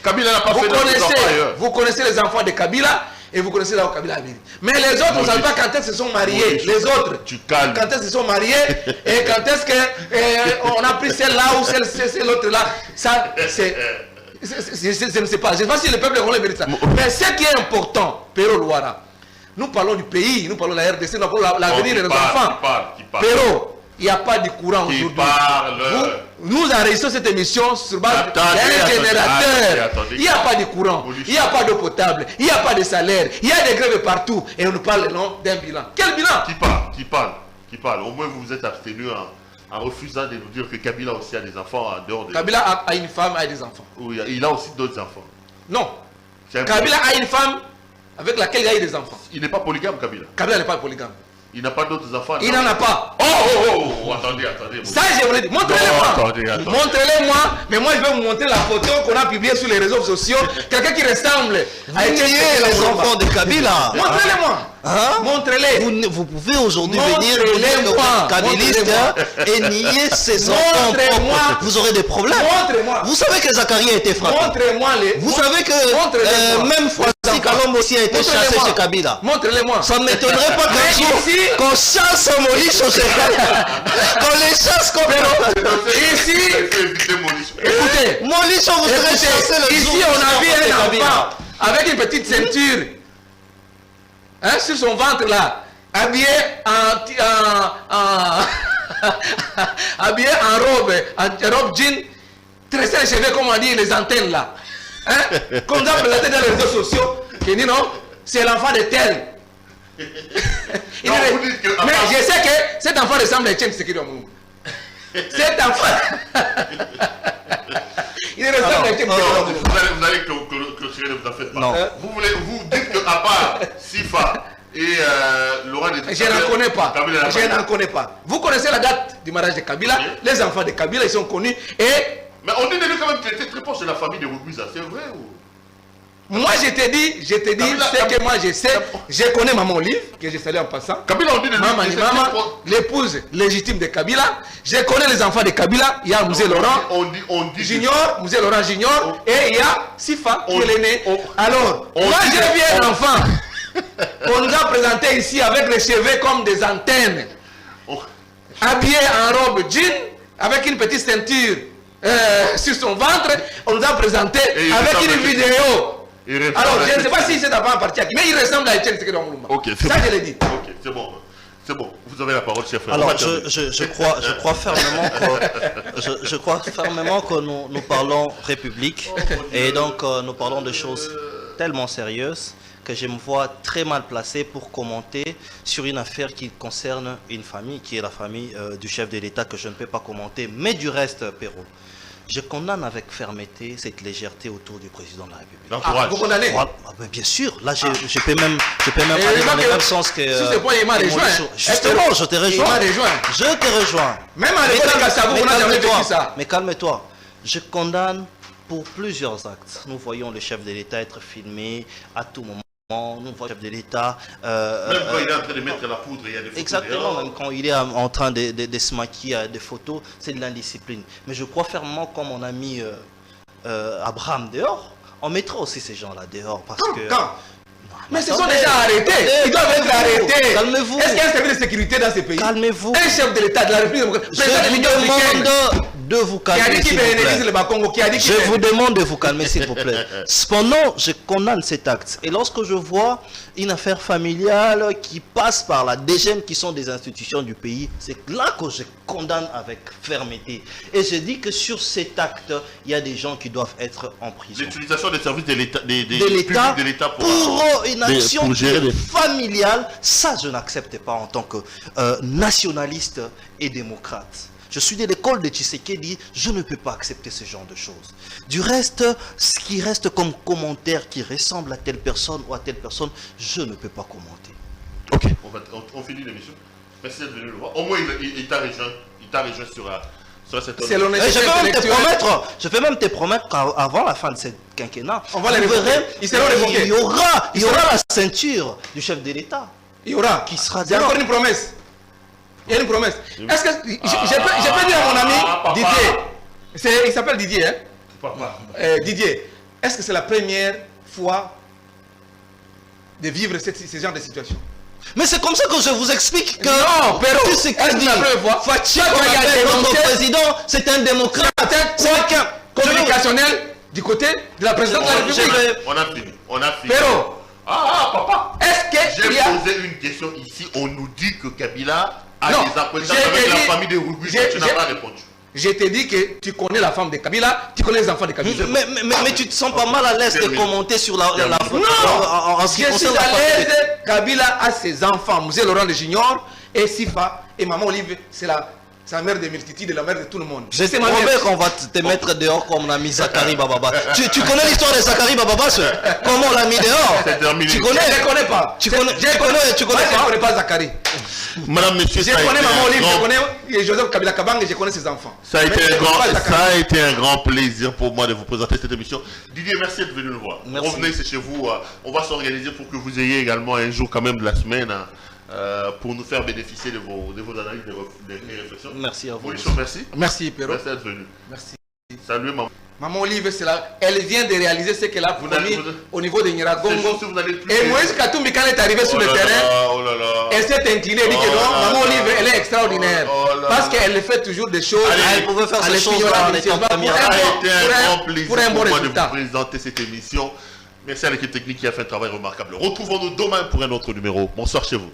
Kabila n'a pas fait des enfants ailleurs. Vous connaissez les enfants de Kabila. Et vous connaissez là où Kabila habite. Mais les autres, vous ne savez pas quand est-ce qu'ils se sont mariés. Les autres, quand est-ce qu'ils se sont mariés et quand est-ce qu'on a pris celle-là ou celle l'autre là. Ça, c'est... Je ne sais pas. Je ne sais pas si le peuple congolais mérite ça. Mais ce qui est important, Pero Louara, nous parlons du pays, nous parlons de la RDC, nous parlons de l'avenir de nos enfants. Pero, il n'y a pas de courant aujourd'hui. Nous enregistrons cette émission sur base d'un générateur. Il n'y a pas de courant, il n'y a pas d'eau potable, il n'y a pas de salaire, il y a des grèves partout et on nous parle d'un bilan. Quel bilan? Qui parle. Au moins vous vous êtes abstenu en refusant de nous dire que Kabila aussi a des enfants en dehors de... Kabila a une femme, a des enfants. Oui, il a aussi d'autres enfants. Non. Kabila a une femme avec laquelle il a eu des enfants. Il n'est pas polygame, Kabila. Kabila n'est pas polygame. Il n'a pas d'autres enfants. Il n'en a pas. Attendez. Ça, je vous l'ai dit. Montrez-les-moi. Montrez-les-moi. Mais moi, je vais vous montrer la photo qu'on a publiée sur les réseaux sociaux. Quelqu'un qui ressemble à les enfants de Kabila. Montrez-les-moi. Hein? Montrez-les. Vous pouvez aujourd'hui venir vous dire que vous êtes kabiliste et nier ses enfants propres. Vous aurez des problèmes. Montrez-moi. Vous savez que Zacharie a été frappé. Montrez-moi les. Vous savez que même Francis Kalombo aussi a été chassé chez Kabila. Montrez-les-moi. Ça ne m'étonnerait pas qu'un jour, qu'on chasse Moïse chez Kabila. Qu'on les chasse comme Ici, écoutez, Moïse, vous serez chassé le jour. ici, on a vu un enfant avec une petite ceinture. Hein, sur son ventre là, habillé habillé en robe jean, tressé les cheveux comme on dit, les antennes là. Hein, comme on a présenté dans les réseaux sociaux, qui dit non, c'est l'enfant de tel. Mais je sais que cet enfant ressemble à Etienne Tshisekedi Omulumba. Cet enfant. Il ressemble à Etienne Tshisekedi Omulumba. Vous allez clôturer, ne vous en faites pas. Non. Vous dites qu'à part Sifa et Laurent de Je n'en connais pas. Je n'en connais pas. Vous connaissez la date du mariage de Kabila. Oui. Les enfants de Kabila, ils sont connus. Et mais on dit de lui quand même qu'il était très proche de la famille de Rugwiza. C'est vrai ou? moi, je te dis, Kabila, ce que moi je sais. Je connais Maman Olive, que je salue en passant. Kabila, on dit de lui Maman qu'il était Maman, très proche. l'épouse légitime de Kabila. Je connais les enfants de Kabila. Il y a Mouzé Laurent On dit Junior, Mouzé Laurent Junior. Et il y a Sifa qui est l'aîné. Alors, moi dit j'ai que- vu un enfant qu'on nous a présenté ici avec les cheveux comme des antennes. Habillé en robe jean, avec une petite ceinture sur son ventre, on nous a présenté Et il avec ressemble une à- vidéo. Il ressemble Alors, à- je ne sais pas si c'est d'abord parti, mais il ressemble à Etienne Tshisekedi Omulumba. Ok, c'est ça bon. je l'ai dit. Ok, c'est bon. C'est bon. Vous avez la parole, cher frère. On Alors, va terminer. je crois fermement que nous parlons République et donc nous parlons de choses tellement sérieuses que je me vois très mal placé pour commenter sur une affaire qui concerne une famille, qui est la famille du chef de l'État, que je ne peux pas commenter. Mais du reste, Perrault, je condamne avec fermeté cette légèreté autour du président de la République. L'entourage. Vous condamnez. Voilà. Ah ben, bien sûr, là je peux même aller dans le même sens que... Sur ce point, il m'a rejoint. Justement, je te rejoins. Il m'a rejoint. Je te rejoins. Même à l'époque de Kassabou, on n'a jamais vécu ça. Mais calme-toi. Je condamne pour plusieurs actes. Nous voyons le chef de l'État être filmé à tout moment. Nous voyons le chef de l'État... Même quand il est en train de mettre la poudre, il y a des photos. Exactement, dehors. même quand il est en train de se maquiller à des photos, c'est de l'indiscipline. Mais je crois fermement, comme on a mis Abraham dehors, on mettra aussi ces gens-là dehors parce que... Quand mais ce sont Attendez. déjà arrêtés. Ils doivent être arrêtés. Calmez-vous. Est-ce qu'il y a un service de sécurité dans ces pays? Calmez-vous. Un chef de l'État de la République démocratique, Je président de vous l'Union africaine, demande de vous qui a calmer, dit qu'il s'il vous bénéficie plaît. le Bakongo, qui a dit qu'il Je vous demande de vous calmer, s'il vous plaît. Cependant, je condamne cet acte. Et lorsque je vois une affaire familiale qui passe par la DGM, qui sont des institutions du pays, c'est là que je condamne avec fermeté. Et je dis que sur cet acte, il y a des gens qui doivent être en prison. L'utilisation des services de l'État, des De l'État publics de l'État pour une action pour gérer les... familiale, ça je n'accepte pas en tant que nationaliste et démocrate. Je suis de l'école de Tshisekedi, je ne peux pas accepter ce genre de choses. Du reste, ce qui reste comme commentaire qui ressemble à telle personne ou à telle personne, je ne peux pas commenter. Ok, on finit l'émission. Merci d'être venu le voir. Au moins, il t'a rejoint sur cette... C'est l'honnêteté Et je intellectuelle. peux même te promettre qu'avant la fin de ce quinquennat, On va les vous verrez, révoquer. Ils seront révoqués. il y aura la ceinture du chef de l'État. Il y aura. Qui sera Il y a dehors. encore une promesse. Il y a une promesse. Est-ce que je peux dire à mon ami papa. Didier, il s'appelle Didier, hein? Papa. Didier, est-ce que c'est la première fois de vivre ce genre de situation? Mais c'est comme ça que je vous explique que Non, Perrault, tout ce est-ce que qu'il dit, c'est la première fois? Fachi, Toi, tu as notre dénoncé- président, c'est un démocrate. C'est un communicationnel du côté de la présidente de la République. On a fini. Perrault, Papa. est-ce qu'il J'ai y a... posé une question ici. On nous dit que Kabila a Non, des acquaintances j'ai avec la dit- famille de Rugwiza. j'ai- Tu n'as j'ai- pas répondu. Je t'ai dit que tu connais la femme de Kabila, tu connais les enfants de Kabila. Mais tu te sens pas mal à l'aise de Termine. commenter sur la Termine. en ce qui Je suis concerne la à famille. l'aise. Kabila a ses enfants, Mouzé Laurent de Junior et Sifa et Maman Olive, c'est C'est la mère des multitudes et la mère de tout le monde. Je te promets qu'on va te mettre dehors comme on a mis Zachary Bababa. Tu connais l'histoire de Zachary Bababa, comment on l'a mis dehors? C'est terminé. Tu connais? Je ne connais pas. Tu connais Je ne connais pas Zachary. Madame, monsieur, Je connais Maman Olive, je connais Joseph Kabila Kabang et je connais ses enfants. Ça a été un grand plaisir pour moi de vous présenter cette émission. Didier, merci d'être venu nous voir. Merci. Revenez, c'est chez vous. On va s'organiser pour que vous ayez également un jour quand même de la semaine pour nous faire bénéficier de vos analyses, de vos réflexions. Merci à vous. Molichon, merci. Merci Perrault. Merci d'être venu. Merci. Salut maman. Maman Olive, elle vient de réaliser ce qu'elle a promis au niveau de Nyiragongo. Et Moïse Katumbi, quand elle est arrivée sur le terrain, elle s'est inclinée et dit que non, Maman Olive, elle est extraordinaire. Parce qu'elle fait toujours des choses. Elle pouvait faire ces choses-là en étant première. Ça a été un grand plaisir pour un bon pour moi de résultat. vous présenter cette émission. Merci à l'équipe technique qui a fait un travail remarquable. Retrouvons-nous demain pour un autre numéro. Bonsoir chez vous.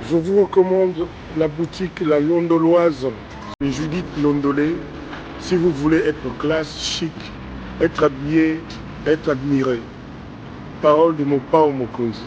Je vous recommande la boutique La Londoloise de Judith Londolé. Si vous voulez être classe, chic, être habillé, être admiré. Parole de mon pao Mokonzi.